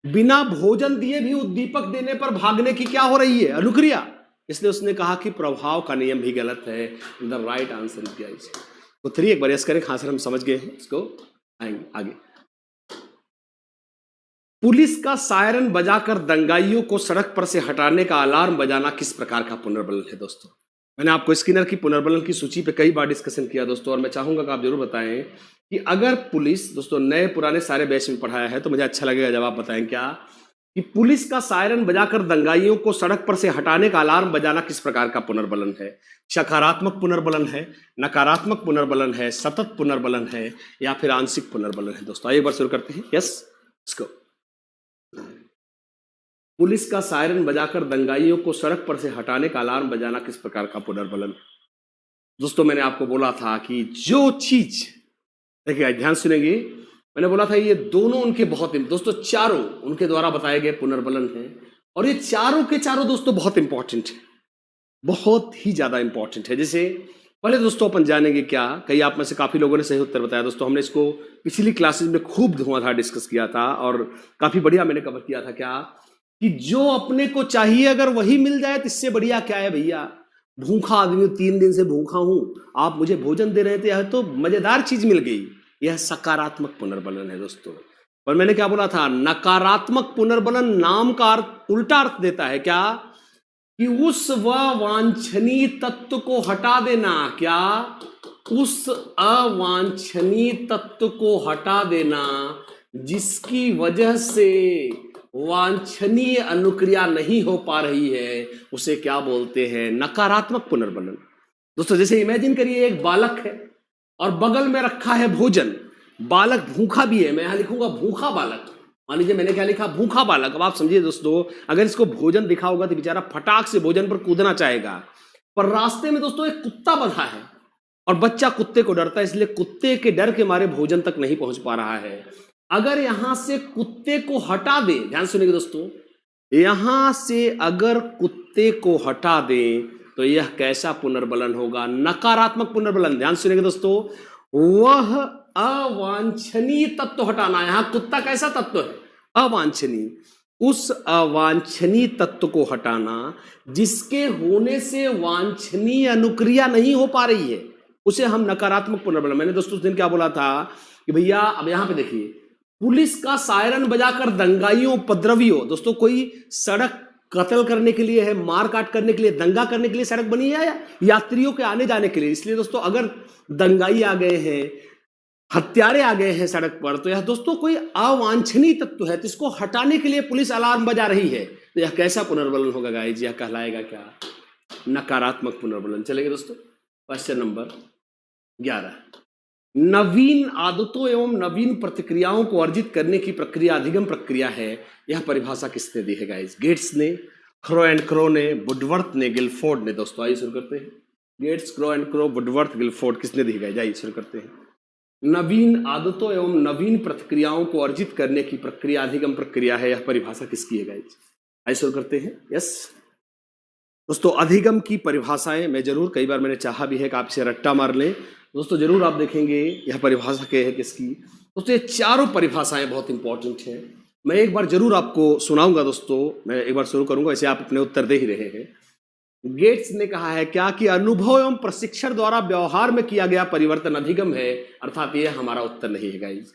बिना भोजन दिए भी उद्दीपक देने पर भागने की क्या हो रही है? अनुक्रिया। इसलिए उसने कहा कि प्रभाव का नियम भी गलत है। The right answer is guys तो 3। एक बार यस करें, खास हम समझ गए हैं इसको, आएंगे आगे। पुलिस का सायरन बजाकर दंगाइयों को सड़क पर से हटाने का अलार्म बजाना किस प्रकार का पुनर्बलन है? दोस्तों मैंने आपको स्किनर की पुनर्बलन की सूची पे कई बार डिस्कशन किया दोस्तों, और मैं चाहूंगा कि आप जरूर बताएं कि अगर पुलिस, दोस्तों नए पुराने सारे बैच में पढ़ाया है तो मुझे अच्छा लगेगा जब आप बताएं क्या, कि पुलिस का सायरन बजाकर दंगाइयों को सड़क पर से हटाने का अलार्म बजाना किस प्रकार का पुनर्बलन है? सकारात्मक पुनर्बलन है, नकारात्मक पुनर्बलन है, सतत पुनर्बलन है, या फिर आंशिक पुनर्बलन है? दोस्तों आइए एक बार शुरू करते हैं। यस, इसको पुलिस का सायरन बजाकर दंगाइयों को सड़क पर से हटाने का अलार्म बजाना किस प्रकार का पुनर्बलन? दोस्तों मैंने आपको बोला था कि जो चीज, देखिए ध्यान सुनेंगे, मैंने बोला था ये दोनों उनके बहुत, दोस्तों चारों उनके द्वारा बताए गए पुनर्बलन हैं, और ये चारों के चारों दोस्तों बहुत इंपॉर्टेंट है, बहुत ही ज्यादा इंपॉर्टेंट है। जैसे पहले दोस्तों अपन जानेंगे क्या, कई आप में से काफी लोगों ने सही उत्तर बताया दोस्तों, हमने इसको पिछली क्लासेस में खूब धुआंधार डिस्कस किया था और काफी बढ़िया मैंने कवर किया था क्या, कि जो अपने को चाहिए अगर वही मिल जाए तो इससे बढ़िया क्या है भैया? भूखा आदमी, 3 दिन से भूखा हूं, आप मुझे भोजन दे रहे थे, यह तो मजेदार चीज मिल गई, यह सकारात्मक पुनर्बलन है दोस्तों। पर मैंने क्या बोला था, नकारात्मक पुनर्बलन नाम का अर्थ उल्टा अर्थ देता है क्या, कि उस अवांछनीय तत्व को हटा देना, क्या उस अवांछनीय तत्व को हटा देना जिसकी वजह से वांछनीय अनुक्रिया नहीं हो पा रही है, उसे क्या बोलते हैं? नकारात्मक पुनर्बलन। दोस्तों जैसे इमेजिन करिए एक बालक है और बगल में रखा है भोजन, बालक भूखा भी है, मैं यहां लिखूंगा भूखा बालक, मान लीजिए मैंने क्या लिखा, भूखा बालक। अब आप समझिए दोस्तों, अगर इसको भोजन दिखा होगा तो बेचारा फटाक से भोजन पर कूदना चाहेगा, पर रास्ते में दोस्तों एक कुत्ता बंधा है और बच्चा कुत्ते को डरता है, इसलिए कुत्ते के डर के मारे भोजन तक नहीं पहुंच पा रहा है। अगर यहां से कुत्ते को हटा दे, ध्यान सुनिए दोस्तों, यहां से अगर कुत्ते को हटा दे तो यह कैसा पुनर्बलन होगा? नकारात्मक पुनर्बलन। ध्यान सुनिए दोस्तों, वह अवांछनीय तत्व हटाना, यहां कुत्ता कैसा तत्व है? अवांछनीय। उस अवांछनीय तत्व को हटाना जिसके होने से वांछनीय अनुक्रिया नहीं हो पा रही है, उसे हम नकारात्मक पुनर्बलन। मैंने दोस्तों उस दिन क्या बोला था कि भैया अब यहां पे देखिए, पुलिस का सायरन बजाकर दंगाइयों उपद्रवियों, दोस्तों कोई सड़क कत्ल करने के लिए है, मार काट करने के लिए, दंगा करने के लिए सड़क बनी है, या यात्रियों के आने जाने के लिए? इसलिए दोस्तों अगर दंगाई आ गए हैं, हत्यारे आ गए हैं सड़क पर, तो यह दोस्तों कोई अवांछनीय तत्व है, तो इसको हटाने के लिए पुलिस अलार्म बजा रही है, तो यह कैसा पुनर्बलन होगा गाइस? यह कहलाएगा क्या? नकारात्मक पुनर्बलन। चलेंगे दोस्तों, क्वेश्चन नंबर 11, नवीन आदतों एवं नवीन प्रतिक्रियाओं को अर्जित करने की प्रक्रिया अधिगम प्रक्रिया है, यह परिभाषा किसने दी है गाइस? गेट्स ने, क्रो एंड क्रो ने, वुडवर्थ ने, गिलफोर्ड ने? दोस्तों आइए शुरू करते हैं। Gates, Crow and Crow, Woodworth, Guilford, किसने दी गई? जाइए शुरू करते हैं। नवीन आदतों एवं नवीन प्रतिक्रियाओं को अर्जित करने की प्रक्रिया अधिगम प्रक्रिया है, यह परिभाषा किसकी है गाइस? आइए शुरू करते हैं। यस दोस्तों, अधिगम की परिभाषाएं मैं जरूर, कई बार मैंने चाहा भी है कि आप इसे रट्टा मार लें दोस्तों, जरूर आप देखेंगे यह परिभाषा क्या है किसकी। दोस्तों ये चारों परिभाषाएं बहुत इंपॉर्टेंट हैं, मैं एक बार जरूर आपको सुनाऊंगा दोस्तों, मैं एक बार शुरू करूंगा, इसे आप अपने उत्तर दे ही रहे हैं। गेट्स ने कहा है क्या कि अनुभव एवं प्रशिक्षण द्वारा व्यवहार में किया गया परिवर्तन अधिगम है, अर्थात यह हमारा उत्तर नहीं है गाइस।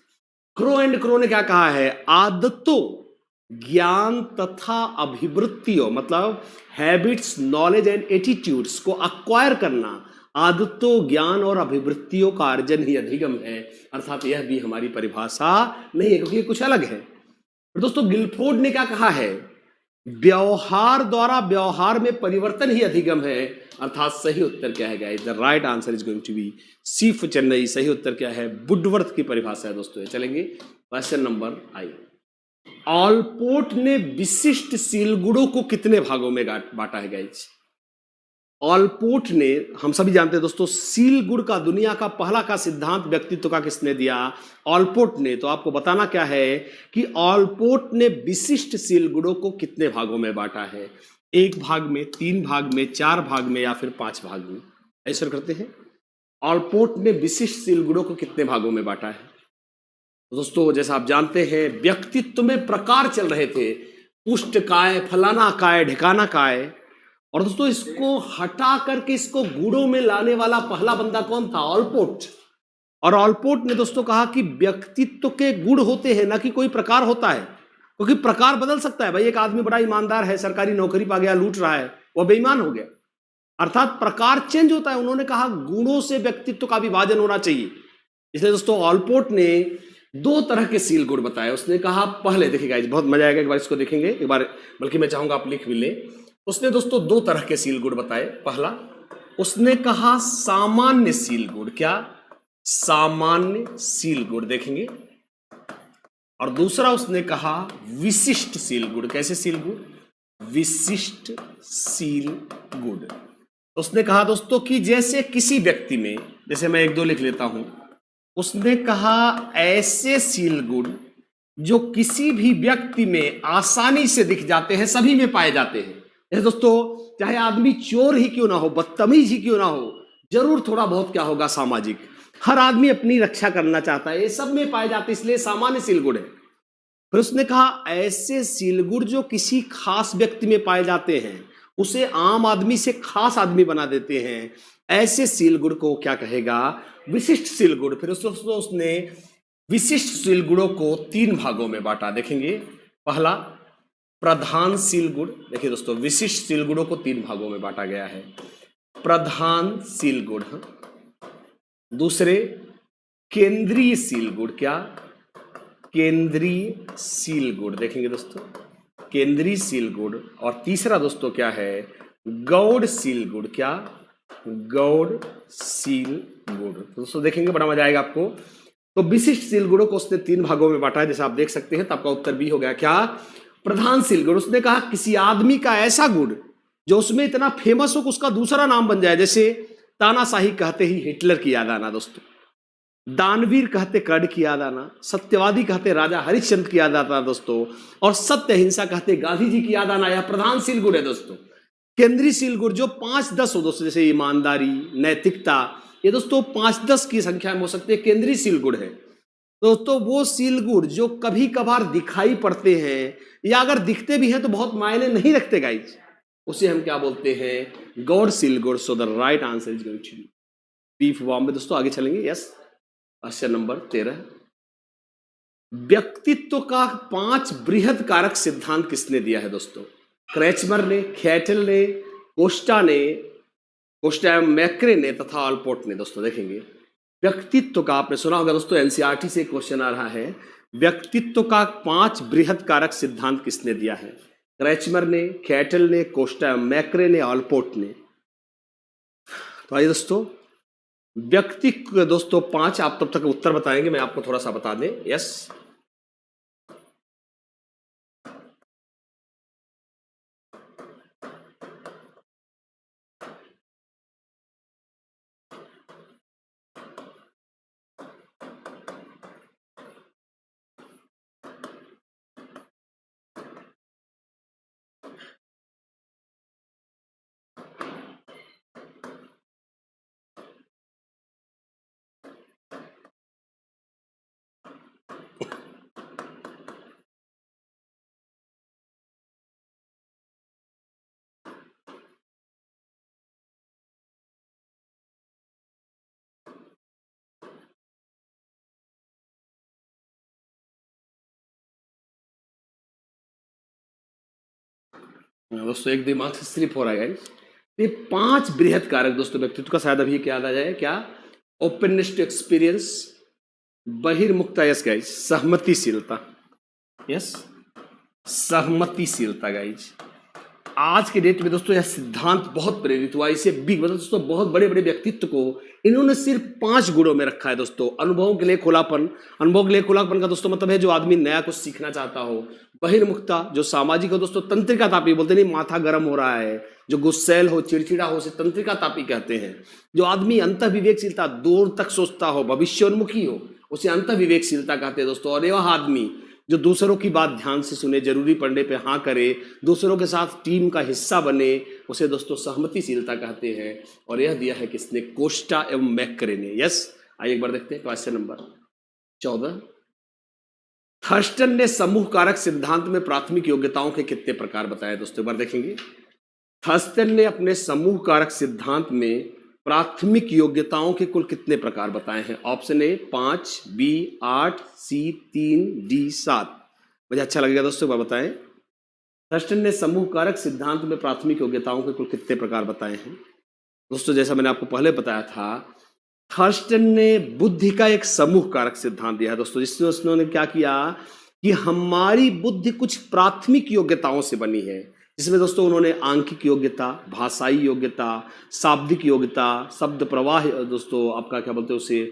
क्रो एंड क्रो ने क्या कहा है? आदतों, ज्ञान तथा अभिवृत्तियों, मतलब हैबिट्स, नॉलेज एंड एटीट्यूड्स को अक्वायर करना, आदतों, ज्ञान और अभिवृत्तियों का अर्जन ही अधिगम है, अर्थात यह भी हमारी परिभाषा नहीं है, क्योंकि ये कुछ अलग है। और दोस्तों गिलफोर्ड ने क्या कहा है? व्यवहार द्वारा व्यवहार में परिवर्तन ही अधिगम है, अर्थात सही उत्तर क्या है guys? The right answer is going to be C for Chennai. सही उत्तर क्या है? वुडवर्थ की परिभाषा है दोस्तों। चलेंगे क्वेश्चन नंबर आई। ऑलपोर्ट ने विशिष्ट सीलगुड़ों को कितने भागों में बांटा है गाइस? ऑलपोर्ट ने, हम सभी जानते हैं दोस्तों, सील गुड़ का दुनिया का पहला का सिद्धांत व्यक्तित्व का किसने दिया? ऑलपोर्ट ने। तो आपको बताना क्या है कि ऑलपोर्ट ने विशिष्ट सील गुड़ों को कितने भागों में बांटा है? एक भाग में, तीन भाग में, चार भाग में या फिर पांच भाग में? ऐसा करते हैं। ऑलपोर्ट ने विशिष्ट सील गुड़ों को कितने भागों में बांटा है? दोस्तों जैसा आप जानते हैं व्यक्तित्व में प्रकार चल रहे थे, पुष्ट काय, फलाना काय, ढिकाना काय, और दोस्तों इसको हटा करके इसको गुणों में लाने वाला पहला बंदा कौन था? ऑलपोर्ट। और ऑलपोर्ट ने दोस्तों कहा कि व्यक्तित्व के गुण होते हैं, ना कि कोई प्रकार होता है, क्योंकि प्रकार बदल सकता है। भाई एक आदमी बड़ा ईमानदार है, सरकारी नौकरी पा गया, लूट रहा है, वह बेईमान हो गया, अर्थात प्रकार चेंज होता है। उन्होंने कहा गुणों से व्यक्तित्व का विभाजन होना चाहिए। इसलिए दोस्तों ऑलपोर्ट ने दो तरह के सील गुण बताए। उसने कहा, पहले देखिएगा बहुत मजा आएगा, एक बार इसको देखेंगे एक बार, बल्कि मैं चाहूंगा आप लिख भी ले। उसने दोस्तों दो तरह के सील गुण बताए। पहला उसने कहा सामान्य सील गुण, क्या? सामान्य सील गुण देखेंगे। और दूसरा उसने कहा विशिष्ट सील गुण। कैसे सील गुण? विशिष्ट सील गुण। उसने कहा दोस्तों कि जैसे किसी व्यक्ति में, जैसे मैं एक दो लिख लेता हूं, उसने कहा ऐसे सील गुण जो किसी भी व्यक्ति में आसानी से दिख जाते हैं, सभी में पाए जाते हैं। जैसे दोस्तों चाहे आदमी चोर ही क्यों ना हो, बदतमीज ही क्यों ना हो, जरूर थोड़ा बहुत क्या होगा? सामाजिक। हर आदमी अपनी रक्षा करना चाहता है, ये सब में पाए जाते हैं, इसलिए सामान्य सील गुण है। फिर उसने कहा ऐसे सील गुण जो किसी खास व्यक्ति में पाए जाते हैं, उसे आम आदमी से खास आदमी बना देते हैं, ऐसे सील गुण को क्या कहेगा? विशिष्ट सील गुण। फिर उसने विशिष्ट सील गुणों को तीन भागों में बांटा। देखेंगे पहला प्रधान सील गुण। देखिए दोस्तों विशिष्ट सील गुणों को तीन भागों में बांटा गया है। प्रधान सील गुण, दूसरे केंद्रीय सील गुण, क्या? केंद्रीय सील गुण देखेंगे दोस्तों, केंद्रीय सील गुण। और तीसरा दोस्तों क्या है? गौड़ सील गुण। क्या? गौड़ सील गुण। तो दोस्तों देखेंगे बड़ा मजा आएगा आपको। तो विशिष्ट सील गुणों को उसने तीन भागों में बांटा है, जैसे आप देख सकते हैं। तो आपका उत्तर बी हो गया। क्या? प्रधान सील गुण। उसने कहा किसी आदमी का ऐसा गुण जो उसमें इतना फेमस हो कि उसका दूसरा नाम बन जाए। जैसे तानाशाही कहते ही हिटलर की याद आना दोस्तों, दानवीर कहते कर्ण की याद आना, सत्यवादी कहते राजा हरिश्चंद्र की याद आता दोस्तों, और सत्य अहिंसा कहते गांधी जी की याद आना। यह प्रधान सील गुण है दोस्तों। केंद्रीय सील गुण जो 5-10 हो दोस्तों, जैसे ईमानदारी, नैतिकता, ये दोस्तों 5-10 की संख्या में हो सकते हैं, केंद्रीय सील गुण है दोस्तों। वो सील गुण जो कभी कभार दिखाई पड़ते हैं, या अगर दिखते भी हैं तो बहुत मायने नहीं रखते गाइस, उसे हम क्या बोलते हैं? गौड़ सील गुण। So the right answer is going to be form में। दोस्तों आगे चलेंगे। Yes question number 13। व्यक्तित्व का 5 बृहद कारक सिद्धांत किसने दिया है दोस्तों? क्रैचमर ने, कैटल ने, कोस्टा मैक्रे ने तथा ऑलपोर्ट ने। दोस्तों देखेंगे व्यक्तित्व का, आपने सुना होगा दोस्तों, एनसीईआरटी से क्वेश्चन आ रहा है, व्यक्तित्व का 5 बृहद कारक सिद्धांत किसने दिया है? क्रैचमर ने, कैटल ने, कोस्टा मैक्रे ने, ऑलपोर्ट ने। तो आइए दोस्तों व्यक्तित्व दोस्तों 5, आप तब तक उत्तर बताएंगे, मैं आपको थोड़ा सा बता दें। यस दोस्तों एक दिमाग से स्लिप हो रहा है गाइस। ये 5 बृहद कारक दोस्तों व्यक्तित्व का, शायद अभी क्या याद आ जाए, क्या? ओपननेस टू एक्सपीरियंस, बहिर्मुखता, यस गाइस, सहमतिशीलता, यस, सहमतिशीलता गाइस। आज के डेट में दोस्तों यह सिद्धांत बहुत प्रेरित हुआ, इसे बिग मतलब दोस्तों बहुत बड़े बड़े व्यक्तित्व को इन्होंने सिर्फ 5 गुणों में रखा है दोस्तों। अनुभवों के लिए खुलापन, अनुभव के लिए खुलापन का दोस्तों मतलब है जो आदमी नया कुछ सीखना चाहता हो। बहिर्मुखता, जो सामाजिक हो दोस्तों। तंत्रिका तापी, बोलते नहीं माथा गर्म हो रहा है, जो गुस्सैल हो, चिड़चिड़ा हो, उसे तंत्रिका तापी कहते हैं। जो आदमी अंत विवेकशीलता, दूर तक सोचता हो, भविष्योन्मुखी हो, उसे अंत विवेकशीलता कहते हैं दोस्तों। और यह आदमी जो दूसरों की बात ध्यान से सुने, जरूरी पड़ने पे हाँ करे, दूसरों के साथ टीम का हिस्सा बने, उसे दोस्तों सहमतिशीलता कहते हैं। और यह दिया है किसने? कोस्टा एवं मैकरे ने। यस, आइए एक बार देखते हैं क्वेश्चन नंबर 14। थर्स्टन ने समूह कारक सिद्धांत में प्राथमिक योग्यताओं के कितने प्रकार बताए दोस्तों? एक बार देखेंगे। थर्स्टन ने अपने समूह कारक सिद्धांत में प्राथमिक योग्यताओं के कुल कितने प्रकार बताए हैं? Option A 5, B 8, C 3, D 7। मुझे अच्छा लगेगा दोस्तों, एक बार बताएं। थर्स्टन ने समूह कारक सिद्धांत में प्राथमिक योग्यताओं के कुल कितने प्रकार बताए हैं? दोस्तों जैसा मैंने आपको पहले बताया था, थर्स्टन ने बुद्धि का एक समूह कारक सिद्धांत दिया है दोस्तों, जिसमें उन्होंने क्या किया कि हमारी बुद्धि कुछ प्राथमिक योग्यताओं से बनी है, जिसमें दोस्तों उन्होंने आंकिक योग्यता, भाषाई योग्यता, शाब्दिक योग्यता, शब्द प्रवाह दोस्तों आपका क्या बोलते हैं उसे,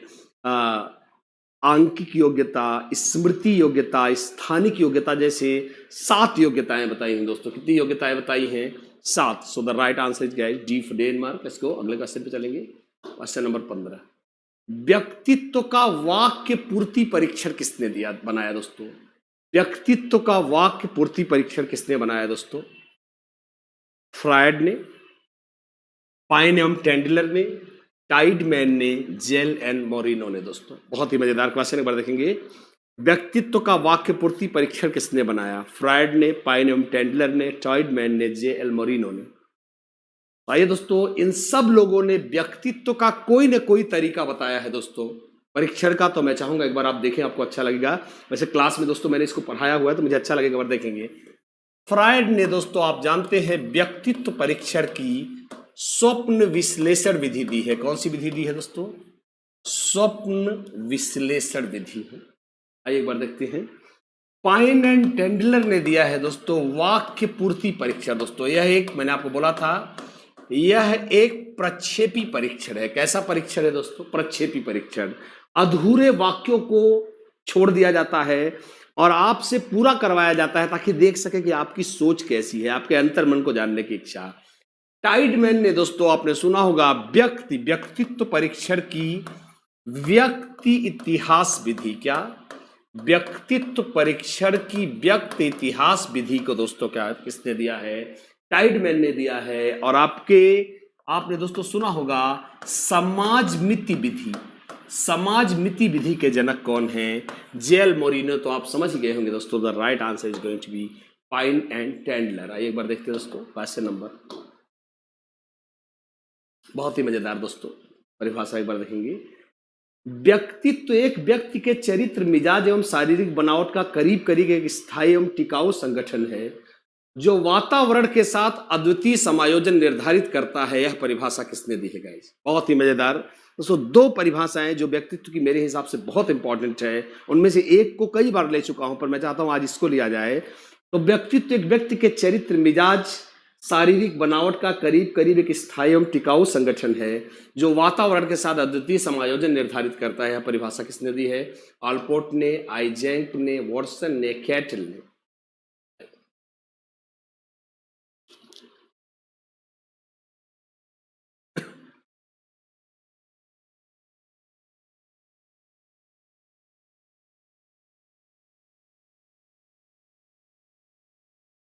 आंकिक योग्यता, स्मृति योग्यता, स्थानिक योग्यता, जैसे 7 योग्यताएं बताई हैं दोस्तों। कितनी योग्यताएं बताई हैं? 7। सो the right answer is guys D for Denmark. Let's go, अगले क्वेश्चन पे चलेंगे। Question number 15। व्यक्तित्व का वाक्य पूर्ति परीक्षण किसने दिया बनाया दोस्तों? व्यक्तित्व का वाक्य पूर्ति परीक्षण किसने बनाया दोस्तों? फ्रायड ने, पाइन एवं टेंडलर ने, टाइडमैन ने, जेल एंड मोरिनो ने दोस्तों। बहुत ही मजेदार क्वेश्चन, एक बार देखेंगे। व्यक्तित्व का वाक्य पूर्ति परीक्षण किसने बनाया? फ्रायड ने, पाइन एवं टेंडलर ने, टाइडमैन ने, जे एल मोरिनो ने। आइए दोस्तों, इन सब लोगों ने व्यक्तित्व का कोई ना कोई तरीका बताया है दोस्तों परीक्षण का। तो मैं चाहूंगा एक बार आप देखें, आपको अच्छा लगेगा। वैसे क्लास में दोस्तों मैंने इसको पढ़ाया हुआ है तो मुझे अच्छा लगेगा, एक बार देखेंगे। फ्रायड ने दोस्तों, आप जानते हैं, व्यक्तित्व परीक्षण की स्वप्न विश्लेषण विधि दी है। कौन सी विधि दी है दोस्तों? स्वप्न विश्लेषण विधि है। आइए एक बार देखते हैं। पाइन एंड टेंडलर ने दिया है दोस्तों वाक्य पूर्ति परीक्षण। दोस्तों यह एक, मैंने आपको बोला था, यह एक प्रक्षेपी परीक्षण है। कैसा परीक्षण है दोस्तों? प्रक्षेपी परीक्षण। अधूरे वाक्यों को छोड़ दिया जाता है और आपसे पूरा करवाया जाता है ताकि देख सके कि आपकी सोच कैसी है, आपके अंतर्मन को जानने की इच्छा। टाइडमैन ने दोस्तों, आपने सुना होगा, व्यक्तित्व परीक्षण की व्यक्ति इतिहास विधि। क्या? व्यक्तित्व परीक्षण की व्यक्ति इतिहास विधि को दोस्तों क्या किसने दिया है? टाइडमैन ने दिया है। और आपने दोस्तों सुना होगा समाज मिति विधि। समाज मिति विधि के जनक कौन है? जेल मोरिनो। तो आप समझ गए होंगे दोस्तों, the right answer is going to be Pine and Tendler. आइए एक बार देखते हैं दोस्तों क्वेश्चन नंबर, बहुत ही मजेदार दोस्तों परिभाषा, एक बार देखेंगे। व्यक्तित्व एक व्यक्ति के चरित्र, मिजाज एवं शारीरिक बनावट का करीब करीब एक स्थायी एवं टिकाऊ संगठन है जो वातावरण के साथ अद्वितीय समायोजन निर्धारित करता है। यह परिभाषा किसने दी है गाइस? बहुत ही मजेदार दोस्तों, 2 परिभाषाएं जो व्यक्तित्व की मेरे हिसाब से बहुत इंपॉर्टेंट है। उनमें से एक को कई बार ले चुका हूं, पर मैं चाहता हूं आज इसको लिया जाए। तो व्यक्तित्व एक व्यक्ति के चरित्र, मिजाज, शारीरिक बनावट का करीब करीब एक स्थायी एवं टिकाऊ संगठन है जो वातावरण के साथ अद्वितीय समायोजन निर्धारित करता है। यह परिभाषा किसने दी है? ऑलपोर्ट ने, आइजेंक ने, वॉटसन ने, कैटल ने।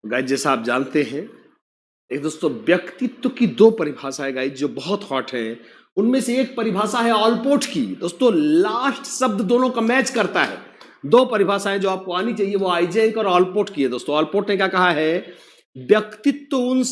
गाइस जैसा आप जानते हैं, एक दोस्तों व्यक्तित्व की 2 परिभाषाएं गाइस जो बहुत हॉट हैं। उनमें से एक परिभाषा है ऑलपोर्ट की। दोस्तों लास्ट शब्द दोनों का मैच करता है। 2 परिभाषाएं जो आपको आनी चाहिए वो आइजेंक और ऑलपोर्ट की है दोस्तों। ऑलपोर्ट ने क्या कहा है? व्यक्तित्व उन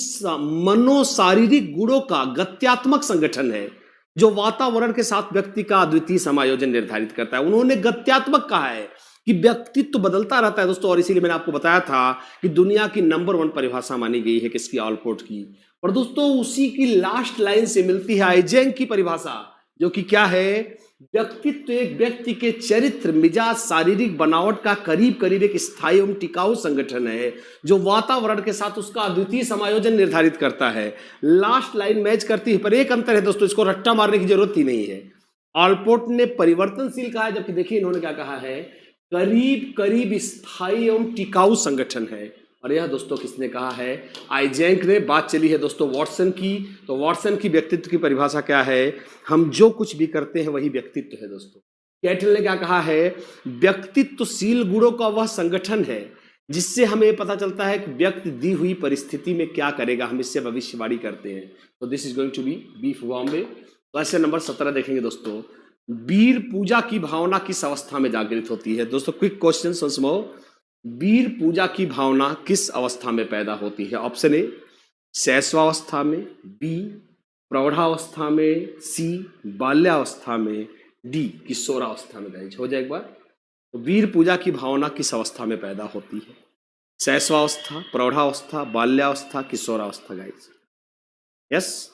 मनोशारीरिक गुणों का गत्यात्मक संगठन है जो वातावरण के साथ व्यक्ति का अद्वितीय समायोजन निर्धारित करता है। उन्होंने गत्यात्मक कहा है। कि व्यक्तित्व बदलता रहता है दोस्तों, और इसीलिए मैंने आपको बताया था कि दुनिया की नंबर 1 परिभाषा मानी गई है किसकी, ऑलपोर्ट की। और दोस्तों उसी की लास्ट लाइन से मिलती है आइजेंक की परिभाषा, जो कि क्या है, व्यक्तित्व एक व्यक्ति के चरित्र, मिजाज, शारीरिक बनावट का करीब करीब एक स्थायी एवं टिकाऊ संगठन है जो वातावरण के साथ उसका अद्वितीय समायोजन निर्धारित करता है। लास्ट लाइन मैच करती है, पर एक अंतर है दोस्तों, इसको रट्टा मारने की जरूरत ही नहीं है। ऑलपोर्ट ने परिवर्तनशील कहा है, जबकि देखिए इन्होंने क्या कहा है, करीब करीब स्थायी एवं टिकाऊ संगठन है। और यह दोस्तों किसने कहा है, आइजेंक ने। बात चली है दोस्तों वॉटसन की, तो वॉटसन की व्यक्तित्व की परिभाषा क्या है, हम जो कुछ भी करते हैं वही व्यक्तित्व है दोस्तों। कैटल ने क्या कहा है, व्यक्तित्वशील गुणों का वह संगठन है जिससे हमें पता चलता है कि व्यक्ति दी हुई परिस्थिति में क्या करेगा, हम इससे भविष्यवाणी करते हैं। तो this is going to be B for Bombay. Question number 17 देखेंगे दोस्तों, वीर पूजा की भावना किस अवस्था में जागृत होती है। दोस्तों क्विक क्वेश्चन सुनो, वीर पूजा की भावना किस अवस्था में पैदा होती है। ऑप्शन ए शैशवावस्था में, बी प्रौढ़ावस्था में, सी बाल्यावस्था में, डी किशोरावस्था में। गाइज हो जाए एक बार, तो वीर पूजा की भावना किस अवस्था में पैदा होती है, शैशवावस्था, प्रौढ़ावस्था, बाल्यावस्था, किशोरावस्था। गाइज यस,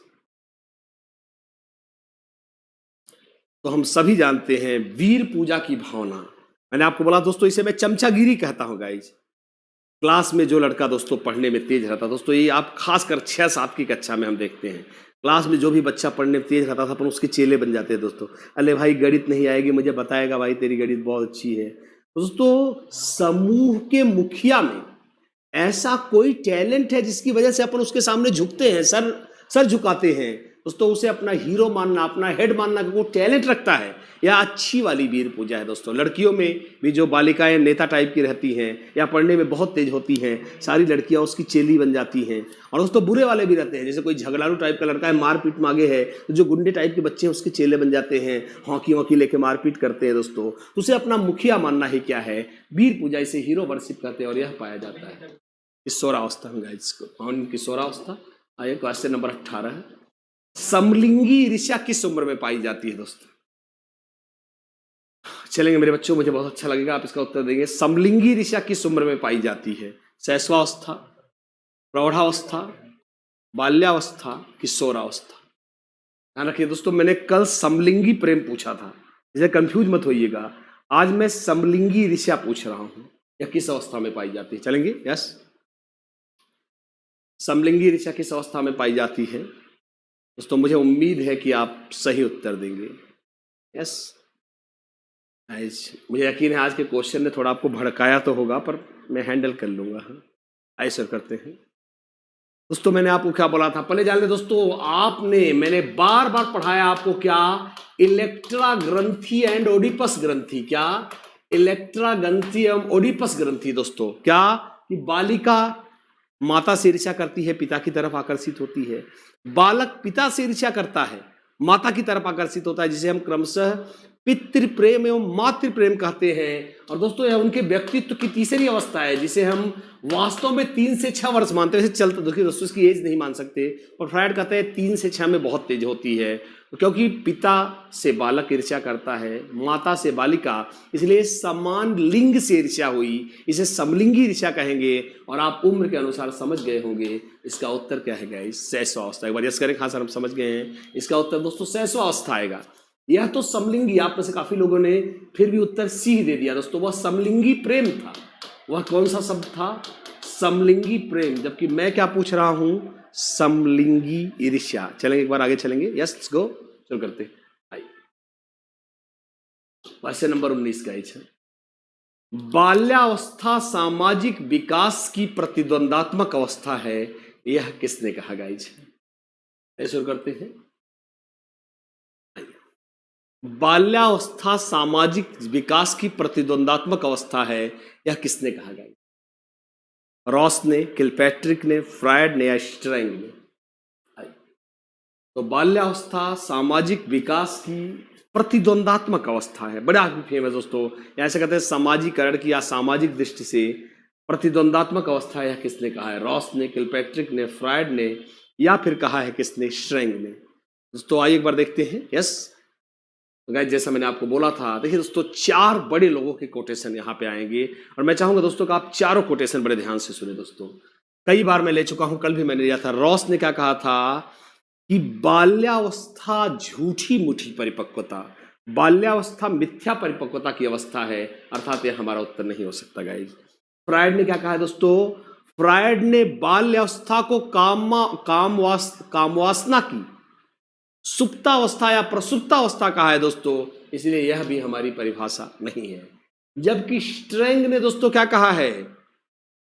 तो हम सभी जानते हैं वीर पूजा की भावना, मैंने आपको बोला दोस्तों इसे मैं चमचागिरी कहता हूं। गाइज क्लास में जो लड़का दोस्तों पढ़ने में तेज रहता, दोस्तों ये आप खासकर 6-7 की कक्षा में हम देखते हैं, क्लास में जो भी बच्चा पढ़ने में तेज रहता था अपन उसके चेले बन जाते हैं दोस्तों। अरे भाई गणित नहीं आएगी, मुझे बताएगा भाई तेरी गणित बहुत अच्छी है। दोस्तों समूह के मुखिया में ऐसा कोई टैलेंट है जिसकी वजह से अपन उसके सामने झुकते हैं, सर झुकाते हैं दोस्तों, उसे अपना हीरो मानना, अपना हेड मानना कि वो टैलेंट रखता है, यह अच्छी वाली वीर पूजा है दोस्तों। लड़कियों में भी जो बालिकाएं नेता टाइप की रहती हैं या पढ़ने में बहुत तेज होती हैं, सारी लड़कियां उसकी चेली बन जाती हैं। और दोस्तों बुरे वाले भी रहते हैं, जैसे कोई झगड़ालू टाइप का लड़का है, मारपीट मांगे है, तो जो गुंडे टाइप के बच्चे हैं उसके चेले बन जाते हैं, हॉकी वॉकी लेके मारपीट करते हैं दोस्तों। तो उसे अपना मुखिया मानना ही क्या है, वीर पूजा, इसे हीरो वर्शिप करते हैं। और यह पाया जाता है किशोरावस्था में। गाइस कौन किशोरावस्था। आइए क्वेश्चन नंबर 18 है, समलिंगी ईर्ष्या किस उम्र में पाई जाती है दोस्तों। चलेंगे मेरे बच्चों, मुझे बहुत अच्छा लगेगा आप इसका उत्तर देंगे। समलिंगी ईर्ष्या किस उम्र में पाई जाती है, शैशवावस्था, प्रौढ़ावस्था, बाल्यावस्था, किशोरावस्था। ध्यान रखिए दोस्तों, मैंने कल समलिंगी प्रेम पूछा था, इसे कंफ्यूज मत होइएगा। आज मैं समलिंगी ईर्ष्या पूछ रहा हूं, यह किस अवस्था में पाई जाती है। चलेंगे, यस, समलिंगी ईर्ष्या किस अवस्था में पाई जाती है दोस्तों। मुझे उम्मीद है कि आप सही उत्तर देंगे। यस, मुझे यकीन है आज के क्वेश्चन ने थोड़ा आपको भड़काया तो होगा, पर मैं हैंडल कर लूंगा। हाँ ऐसा करते हैं दोस्तों, मैंने आपको क्या बोला था, पहले जान ले दोस्तों, मैंने बार बार पढ़ाया आपको क्या, इलेक्ट्रा ग्रंथि एंड ओडिपस ग्रंथि। क्या, इलेक्ट्रा ग्रंथि एवं ओडिपस ग्रंथि दोस्तों। क्या कि बालिका माता से ईर्ष्या करती है, पिता की तरफ आकर्षित होती है, बालक पिता से ईर्ष्या करता है, माता की तरफ आकर्षित होता है, जिसे हम क्रमशः पितृ प्रेम एवं मातृ प्रेम कहते हैं। और दोस्तों यह उनके व्यक्तित्व की तीसरी अवस्था है, जिसे हम वास्तव में 3 से 6 वर्ष मानते हैं। चलते देखिए दोस्तों, इसकी एज नहीं मान सकते, और फ्रायड कहते हैं 3 से 6 में बहुत तेज होती है, क्योंकि पिता से बालक ईर्ष्या करता है, माता से बालिका, इसलिए समान लिंग से ईर्ष्या हुई, इसे समलिंगी ईर्ष्या कहेंगे। और आप उम्र के अनुसार समझ गए होंगे इसका उत्तर क्या है गाइस, शैशवावस्था। एक बार यस करें, हाँ सर हम समझ गए हैं, इसका उत्तर दोस्तों शैशवावस्था आएगा। यह तो समलिंगी, आप में से काफी लोगों ने फिर भी उत्तर सी दे दिया दोस्तों, वह समलिंगी प्रेम था। वह कौन सा शब्द था, समलिंगी प्रेम, जबकि मैं क्या पूछ रहा हूं, समलिंगी ईर्ष्या। चलेंगे एक बार आगे चलेंगे, यस लेट्स गो, चल करते। आइए क्वेश्चन नंबर 19 का है, बाल्यावस्था सामाजिक विकास की प्रतिद्वंदात्मक अवस्था है, यह किसने कहा गाइज। ऐसे करते हैं, बाल्यावस्था सामाजिक विकास की प्रतिद्वंदात्मक अवस्था है, यह किसने कहा गाइज। रॉस ने, किलपैट्रिक ने, फ्रायड ने या स्ट्रैंग ने। तो बाल्यावस्था सामाजिक विकास की प्रतिद्वंदात्मक अवस्था है, बड़ा फेमस दोस्तों। ऐसे कहते हैं सामाजिकरण की या सामाजिक दृष्टि से प्रतिद्वंदात्मक अवस्था है, किसने कहा है, रॉस ने, किलपैट्रिक ने, फ्रायड ने, या फिर कहा है किसने, स्ट्रैंग ने। दोस्तों आइए एक बार देखते हैं, यस गाइस जैसा मैंने आपको बोला था, देखिए दोस्तों 4 बड़े लोगों के कोटेशन यहाँ पे आएंगे और मैं चाहूंगा दोस्तों कि आप चारों कोटेशन बड़े ध्यान से सुने दोस्तों। कई बार मैं ले चुका हूं, कल भी मैंने लिया था। रॉस ने क्या कहा था कि बाल्यावस्था झूठी मुठी परिपक्वता, बाल्यावस्था मिथ्या परिपक्वता की अवस्था है, अर्थात यह हमारा उत्तर नहीं हो सकता गाइस। फ्रायड ने क्या कहा है दोस्तों? फ्रायड ने बाल्यावस्था को कामवासना की सुप्तावस्था या प्रसुप्तावस्था कहा है दोस्तों, इसलिए यह भी हमारी परिभाषा नहीं है। जबकि स्ट्रेंग ने दोस्तों क्या कहा है?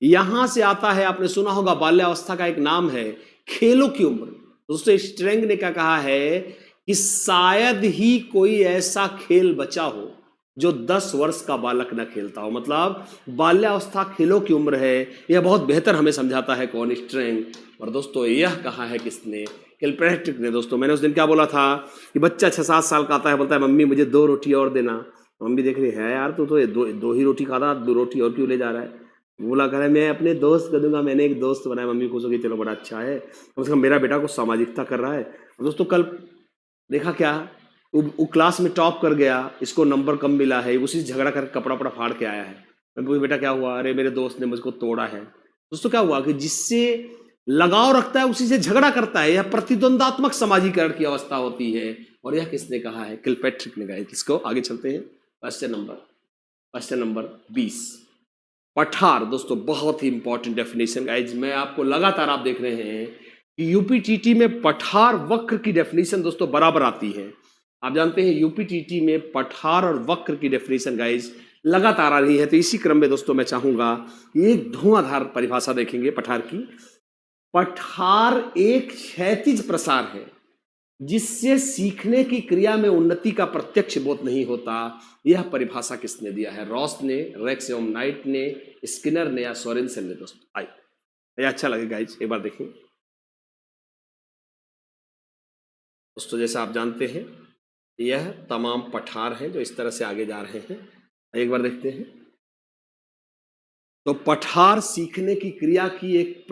यहां से आता है, आपने सुना होगा बाल्यावस्था का एक नाम है खेलों की उम्र। दोस्तों स्ट्रेंग ने क्या कहा है कि शायद ही कोई ऐसा खेल बचा हो जो 10 वर्ष का बालक न खेलता हो। मतलब बाल्यावस्था खेलों की उम्र है, यह बहुत बेहतर हमें समझाता है कौन? स्ट्रेंग। और दोस्तों यह कहा है किसने? किलपैट्रिक ने। दोस्तों मैंने उस दिन क्या बोला था कि बच्चा 6-7 साल का आता है, बोलता है मम्मी मुझे 2 रोटी और देना। मम्मी देख रही है यार तू तो दो ही रोटी खाता, 2 रोटी और क्यों ले जा रहा है? बोला कह रहा है मैं अपने दोस्त को दूंगा, मैंने एक दोस्त बनाया। मम्मी खुश होगी, चलो बड़ा अच्छा है, कम से कम मेरा बेटा कुछ सामाजिकता कर रहा है। दोस्तों कल देखा क्या, वो क्लास में टॉप कर गया, इसको नंबर कम मिला है, उसी से झगड़ा करके कपड़ा फाड़ के आया है। मैं बोली बेटा क्या हुआ? अरे मेरे दोस्त ने मुझको तोड़ा है। दोस्तों क्या हुआ कि जिससे लगाव रखता है उसी से झगड़ा करता है। यह प्रतिद्वंदात्मक समाजीकरण की अवस्था होती है। और यह किसने कहा है? किलपैट्रिक ने कहा है। किसको? आगे चलते हैं। क्वेश्चन नंबर 20, पठार। दोस्तों बहुत ही इंपॉर्टेंट डेफिनेशन गाइज, मैं आपको लगातार आप देख रहे हैं कि यूपीटीटी में पठार वक्र की डेफिनेशन दोस्तों बराबर आती है। आप जानते हैं यूपीटीटी में पठार और वक्र की डेफिनेशन गाइज लगातार आ रही है। तो इसी क्रम में दोस्तों मैं चाहूंगा एक धुआंधार परिभाषा देखेंगे पठार की। पठार एक क्षैतिज प्रसार है जिससे सीखने की क्रिया में उन्नति का प्रत्यक्ष बोध नहीं होता। यह परिभाषा किसने दिया है? रॉस ने, रेक्स एवं नाइट ने, स्किनर ने या सोरेनसन ने? दोस्तों आई ये अच्छा लगेगा, एक बार देखें। दोस्तों जैसा आप जानते हैं यह तमाम पठार हैं जो इस तरह से आगे जा रहे हैं। एक बार देखते हैं। तो पठार सीखने की क्रिया की एक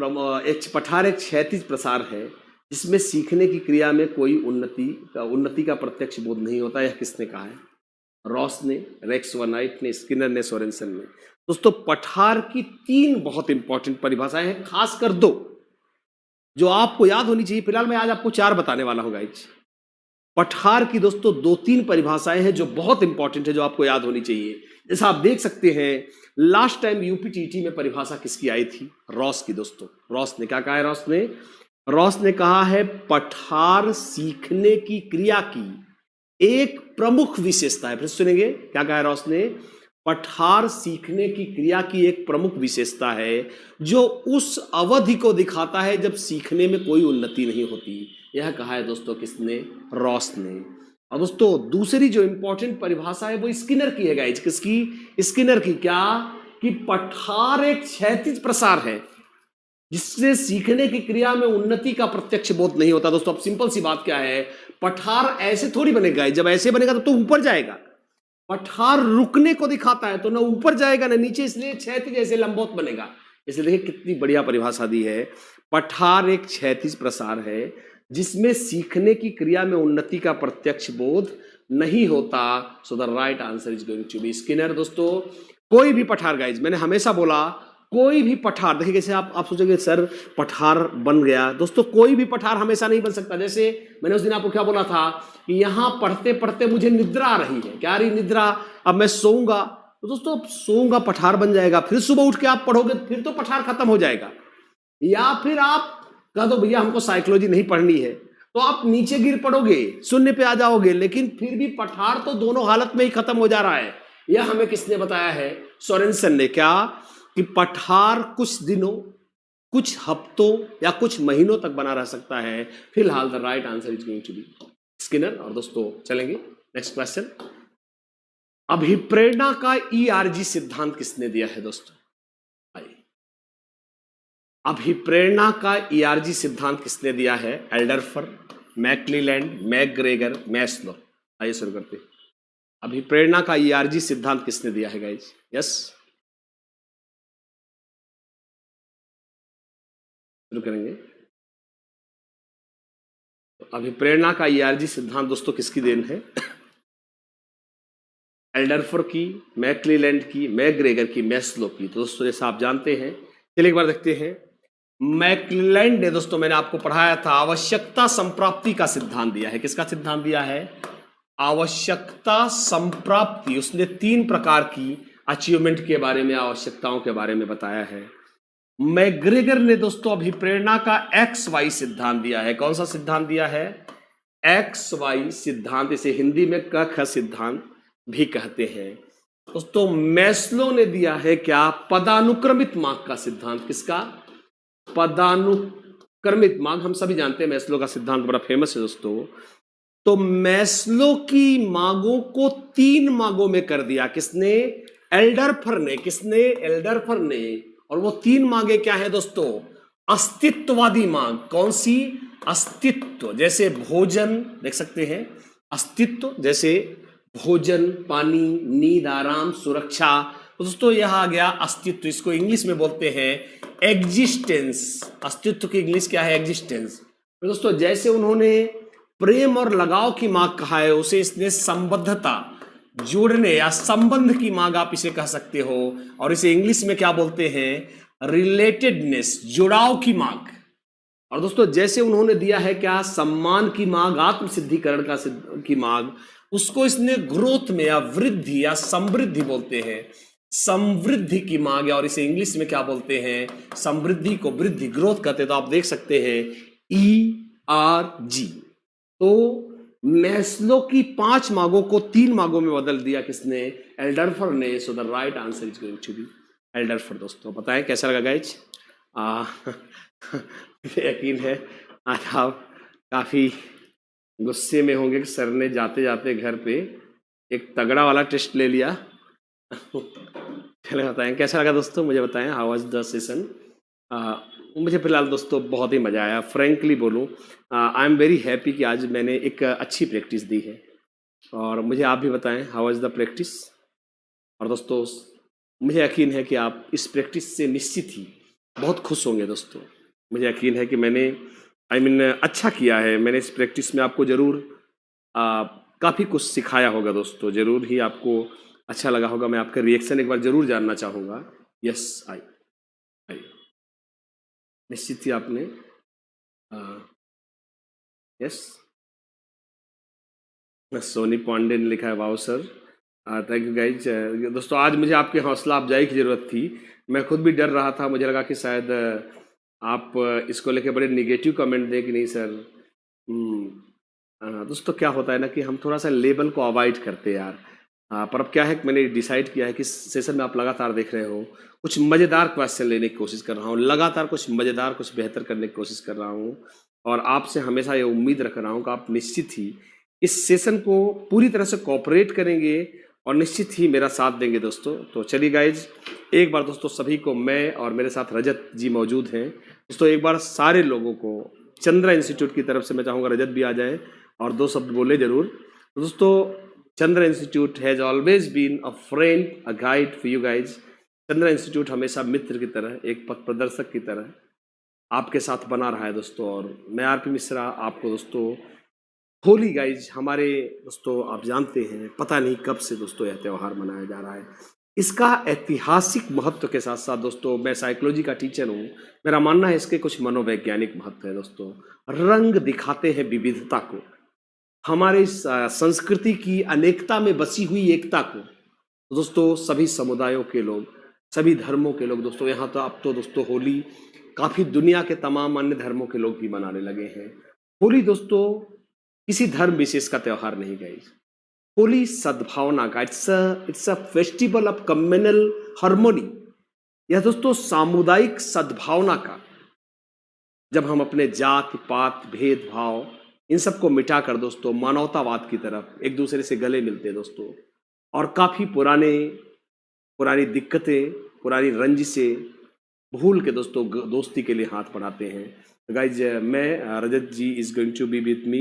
पठार एक क्षैतिज प्रसार है जिसमें सीखने की क्रिया में कोई उन्नति का प्रत्यक्ष बोध नहीं होता। यह किसने कहा है? रॉस ने, रेक्स व नाइट ने, स्किनर ने, सोरेनसन ने। दोस्तों पठार की 3 बहुत इंपॉर्टेंट परिभाषाएं हैं, खासकर 2 जो आपको याद होनी चाहिए। फिलहाल मैं आज आपको 4 बताने वाला हूं गाइज। पठार की दोस्तों 2-3 परिभाषाएं हैं जो बहुत इंपॉर्टेंट है, जो आपको याद होनी चाहिए। जैसा आप देख सकते हैं लास्ट टाइम यूपीटीटी में परिभाषा किसकी आई थी? रॉस की। दोस्तों रॉस ने क्या कहा है? रॉस ने कहा है पठार सीखने की क्रिया की एक प्रमुख विशेषता है। फिर सुनेंगे क्या कहा है रॉस ने? पठार सीखने की क्रिया की एक प्रमुख विशेषता है जो उस अवधि को दिखाता है जब सीखने में कोई उन्नति नहीं होती। यह कहा है दोस्तों किसने? रॉस ने। और दोस्तों दूसरी जो इंपॉर्टेंट परिभाषा है वो स्किनर की है गाइज। किसकी? स्किनर की। क्या? कि पठार एक क्षैतिज प्रसार है जिससे सीखने की क्रिया में उन्नति का प्रत्यक्ष बोध नहीं होता। दोस्तों अब सिंपल सी बात क्या है, पठार ऐसे थोड़ी बनेगा, जब ऐसे बनेगा तो ऊपर जाएगा। पठार रुकने को दिखाता है तो ना ऊपर जाएगा ना नीचे, इसलिए क्षैतिज जैसे लंबवत बनेगा। इसलिए देखिए कितनी बढ़िया परिभाषा दी है। पठार एक क्षैतिज प्रसार है जिसमें सीखने की क्रिया में उन्नति का प्रत्यक्ष बोध नहीं होता। So the right answer is going to be Skinner. दोस्तों कोई भी पठार गाइज, मैंने हमेशा बोला कोई भी पठार, देखिए कैसे आप सोचेंगे सर पठार बन गया। दोस्तों कोई भी पठार हमेशा नहीं बन सकता। जैसे मैंने उस दिन आपको क्या बोला था कि यहां पढ़ते पढ़ते मुझे निद्रा आ रही है। क्या आ रही? निद्रा। अब मैं सोऊंगा तो दोस्तों सोऊंगा पठार बन जाएगा, फिर सुबह उठ के आप पढ़ोगे फिर तो पठार खत्म हो जाएगा। या फिर आप कह दो भैया हमको साइकोलॉजी नहीं पढ़नी है तो आप नीचे गिर पड़ोगे, शून्य पे आ जाओगे, लेकिन फिर भी पठार तो दोनों हालत में ही खत्म हो जा रहा है। यह हमें किसने बताया है? सोरेनसन ने। क्या? कि पठार कुछ दिनों, कुछ हफ्तों या कुछ महीनों तक बना रह सकता है। फिलहाल the right answer is going to be Skinner. और दोस्तों चलेंगे नेक्स्ट क्वेश्चन। अभिप्रेरणा का ईआरजी सिद्धांत किसने दिया है? दोस्तों आइए, अभिप्रेरणा का ईआरजी सिद्धांत किसने दिया है? एल्डरफर, मैक्लीलैंड, मैकग्रेगर, मैस्लो। आइए शुरू करते हैं। अभिप्रेरणा का ईआरजी सिद्धांत किसने दिया है गाइज? यस शुरू करेंगे। तो अभिप्रेरणा का ईआरजी सिद्धांत दोस्तों किसकी देन है? एल्डरफर की, मैक्लेलैंड की, मैकग्रेगर की, मैस्लो की। तो दोस्तों जैसा आप जानते हैं, चलिए एक बार देखते हैं। मैक्लेलैंड ने दोस्तों, मैंने आपको पढ़ाया था, आवश्यकता संप्राप्ति का सिद्धांत दिया है। किसका सिद्धांत दिया है? आवश्यकता संप्राप्ति। उसने 3 प्रकार की अचीवमेंट के बारे में, आवश्यकताओं के बारे में बताया है। मैग्रेगर ने दोस्तों अभिप्रेरणा का XY सिद्धांत दिया है। कौन सा सिद्धांत दिया है? XY सिद्धांत। इसे हिंदी में क ख सिद्धांत भी कहते हैं। दोस्तों मैस्लो ने दिया है क्या? पदानुक्रमित मार्ग का सिद्धांत। किसका? पदानुक्रमित मार्ग। हम सभी जानते हैं मैस्लो का सिद्धांत बड़ा फेमस है दोस्तों। तो मैस्लो की मांगों को 3 मांगों में कर दिया। किसने? एल्डरफर ने। किसने? एल्डरफर ने। और वो 3 मांगे क्या है दोस्तों? अस्तित्ववादी मांग। कौन सी? अस्तित्व। जैसे भोजन, देख सकते हैं, अस्तित्व जैसे भोजन, पानी, नींद, आराम, सुरक्षा। तो दोस्तों यह आ गया अस्तित्व। इसको इंग्लिश में बोलते हैं एग्जिस्टेंस। अस्तित्व की इंग्लिश क्या है? एग्जिस्टेंस। तो दोस्तों जैसे उन्होंने प्रेम और लगाव की मांग कहा है, उसे इसने संबद्धता, जोड़ने या संबंध की मांग आप इसे कह सकते हो। और इसे इंग्लिश में क्या बोलते हैं? रिलेटेडनेस, जुड़ाव की मांग। और दोस्तों जैसे उन्होंने दिया है क्या? सम्मान की मांग, आत्म सिद्धिकरण की मांग, उसको इसने ग्रोथ में या वृद्धि या समृद्धि बोलते हैं। समृद्धि की मांग है और इसे इंग्लिश में क्या बोलते हैं? समृद्धि को वृद्धि, ग्रोथ कहते हैं। तो आप देख सकते हैं ERG। तो मैस्लो की 5 मांगों को 3 मांगों में बदल दिया। किसने? एल्डरफर ने। So the right answer is going to be Alderfer. दोस्तों बताएं कैसा लगा गाइज? मुझे यकीन है आज आप काफी गुस्से में होंगे कि सर ने जाते जाते घर पे एक तगड़ा वाला टेस्ट ले लिया। चले बताएं कैसा लगा दोस्तों, मुझे बताएं। How was the session? मुझे फिलहाल दोस्तों बहुत ही मजा आया। फ्रेंकली बोलूं, आई एम वेरी हैप्पी कि आज मैंने एक अच्छी प्रैक्टिस दी है। और मुझे आप भी बताएं हाउ वाज द प्रैक्टिस। और दोस्तों मुझे यकीन है कि आप इस प्रैक्टिस से निश्चित ही बहुत खुश होंगे। दोस्तों मुझे यकीन है कि मैंने अच्छा किया है। मैंने इस प्रैक्टिस में आपको ज़रूर काफ़ी कुछ सिखाया होगा दोस्तों। ज़रूर ही आपको अच्छा लगा होगा। मैं आपका रिएक्शन एक बार ज़रूर जानना चाहूँगा। यस आई निश्चित ही आपने यस। सोनी पांडे ने लिखा है wow sir, thank you guys. दोस्तों आज मुझे आपकी हौसला अफजाई की ज़रूरत थी। मैं खुद भी डर रहा था। मुझे लगा कि शायद आप इसको लेके बड़े निगेटिव कमेंट दें कि नहीं सर। दोस्तों क्या होता है ना कि हम थोड़ा सा लेबल को अवॉइड करते हैं यार। पर अब क्या है कि मैंने डिसाइड किया है कि सेशन में आप लगातार देख रहे हो, कुछ मज़ेदार क्वेश्चन लेने की कोशिश कर रहा हूँ। लगातार कुछ मज़ेदार, कुछ बेहतर करने की कोशिश कर रहा हूँ। और आपसे हमेशा ये उम्मीद रख रहा हूँ कि आप निश्चित ही इस सेशन को पूरी तरह से कोऑपरेट करेंगे और निश्चित ही मेरा साथ देंगे दोस्तों। तो चलिए गाइज, एक बार दोस्तों सभी को, मैं और मेरे साथ रजत जी मौजूद हैं दोस्तों, एक बार सारे लोगों को चंद्रा इंस्टीट्यूट की तरफ से मैं चाहूँगा रजत भी आ जाए और 2 शब्द बोले जरूर। तो दोस्तों Chandra institute has always been a friend, a guide for you guys. Chandra institute हमेशा मित्र की तरह, एक पथ प्रदर्शक की तरह आपके साथ बना रहा है दोस्तों। और मैं RP मिश्रा आपको दोस्तों होली गाइज, हमारे दोस्तों आप जानते हैं पता नहीं कब से दोस्तों यह त्यौहार मनाया जा रहा है। इसका ऐतिहासिक महत्व के साथ साथ दोस्तों, मैं साइकोलॉजी का टीचर हूँ, मेरा मानना है इसके कुछ मनोवैज्ञानिक महत्व है दोस्तों। रंग दिखाते हैं विविधता को, हमारे संस्कृति की अनेकता में बसी हुई एकता को। दोस्तों सभी समुदायों के लोग, सभी धर्मों के लोग दोस्तों, यहाँ तो अब तो दोस्तों होली काफ़ी दुनिया के तमाम अन्य धर्मों के लोग भी मनाने लगे हैं। होली दोस्तों किसी धर्म विशेष का त्यौहार नहीं गाइस। होली सद्भावना का, it's a festival of communal harmony. यह दोस्तों सामुदायिक सद्भावना का, जब हम अपने जाति पात भेदभाव इन सबको मिटाकर दोस्तों मानवतावाद की तरफ एक दूसरे से गले मिलते हैं दोस्तों। और काफ़ी पुरानी दिक्कतें, पुरानी रंजिशें भूल के दोस्तों दोस्ती के लिए हाथ बढ़ाते हैं। गाइज मैं Rajat ji is going to be with me.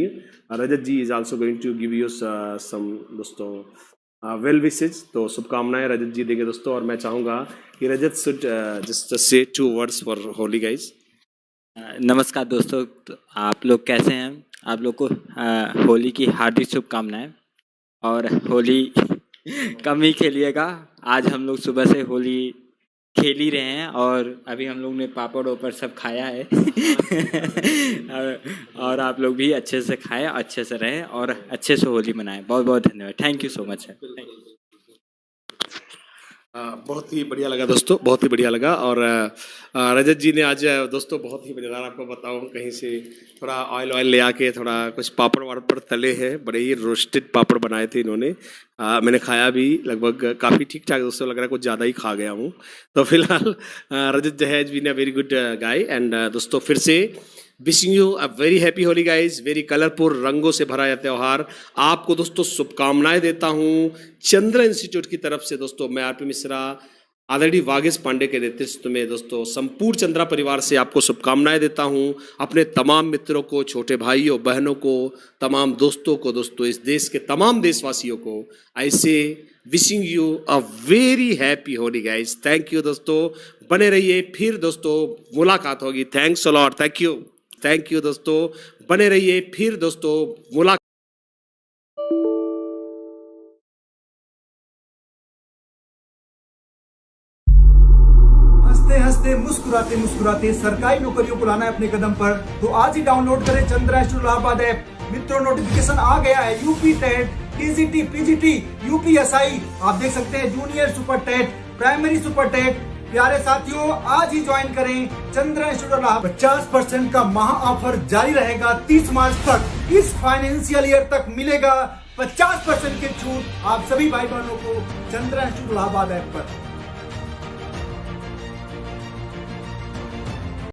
Rajat ji is also going to give you some दोस्तों वेल विशेज। तो शुभकामनाएं रजत जी देंगे दोस्तों। और मैं चाहूँगा कि रजत should just say 2 words for Holi guys. नमस्कार दोस्तों, तो आप लोग कैसे हैं? आप लोग को होली की हार्दिक शुभकामनाएं। और होली कम ही खेलिएगा। आज हम लोग सुबह से होली खेल ही रहे हैं और अभी हम लोग ने पापड़ वापड़ सब खाया है। और आप लोग भी अच्छे से खाएं, अच्छे से रहें और अच्छे से होली मनाएं। बहुत बहुत धन्यवाद। Thank you so much sir. बहुत ही बढ़िया लगा दोस्तों, बहुत ही बढ़िया लगा। और रजत जी ने आज दोस्तों बहुत ही मज़ेदार, आपको बताऊं, कहीं से थोड़ा ऑयल ले आके थोड़ा कुछ पापड़ वापड़ तले हैं, बड़े ही रोस्टेड पापड़ बनाए थे इन्होंने। मैंने खाया भी, लगभग काफ़ी ठीक ठाक दोस्तों, लग रहा है कुछ ज़्यादा ही खा गया हूँ। तो फिलहाल रजत जहेज भी ने वेरी गुड गाय। एंड दोस्तों फिर से wishing you a very happy Holi guys, very colourful, रंगों से भरा यह त्यौहार। आपको दोस्तों शुभकामनाएं देता हूँ चंद्र इंस्टीट्यूट की तरफ से। दोस्तों मैं आरपी मिश्रा, आदरणीय वागीश पांडे के नेतृत्व में दोस्तों संपूर्ण चंद्रा परिवार से आपको शुभकामनाएं देता हूं। अपने तमाम मित्रों को, छोटे भाइयों बहनों को, तमाम दोस्तों को, दोस्तों इस देश के तमाम देशवासियों को ऐसे wishing you a very happy Holi guys. Thank you दोस्तों, बने रहिए, फिर दोस्तों मुलाकात होगी। Thanks a lot, thank you दोस्तों, बने रहिए, फिर दोस्तों मुलाकात। हंसते हंसते मुस्कुराते मुस्कुराते सरकारी नौकरियों को लाना है अपने कदम पर, तो आज ही डाउनलोड करें चंद्रा इंस्टीट्यूट इलाहाबाद ऐप। मित्रों नोटिफिकेशन आ गया है, UP TET, TGT, PGT, UPSI, आप देख सकते हैं junior super TET, primary super TET. प्यारे साथियों, आज ही ज्वाइन करें चंद्रा इंस्टीट्यूट इलाहाबाद। 50% का महा ऑफर जारी रहेगा 30 मार्च तक। इस फाइनेंशियल ईयर तक मिलेगा 50% की छूट आप सभी भाई बहनों को चंद्रा इंस्टीट्यूट इलाहाबाद ऐप पर।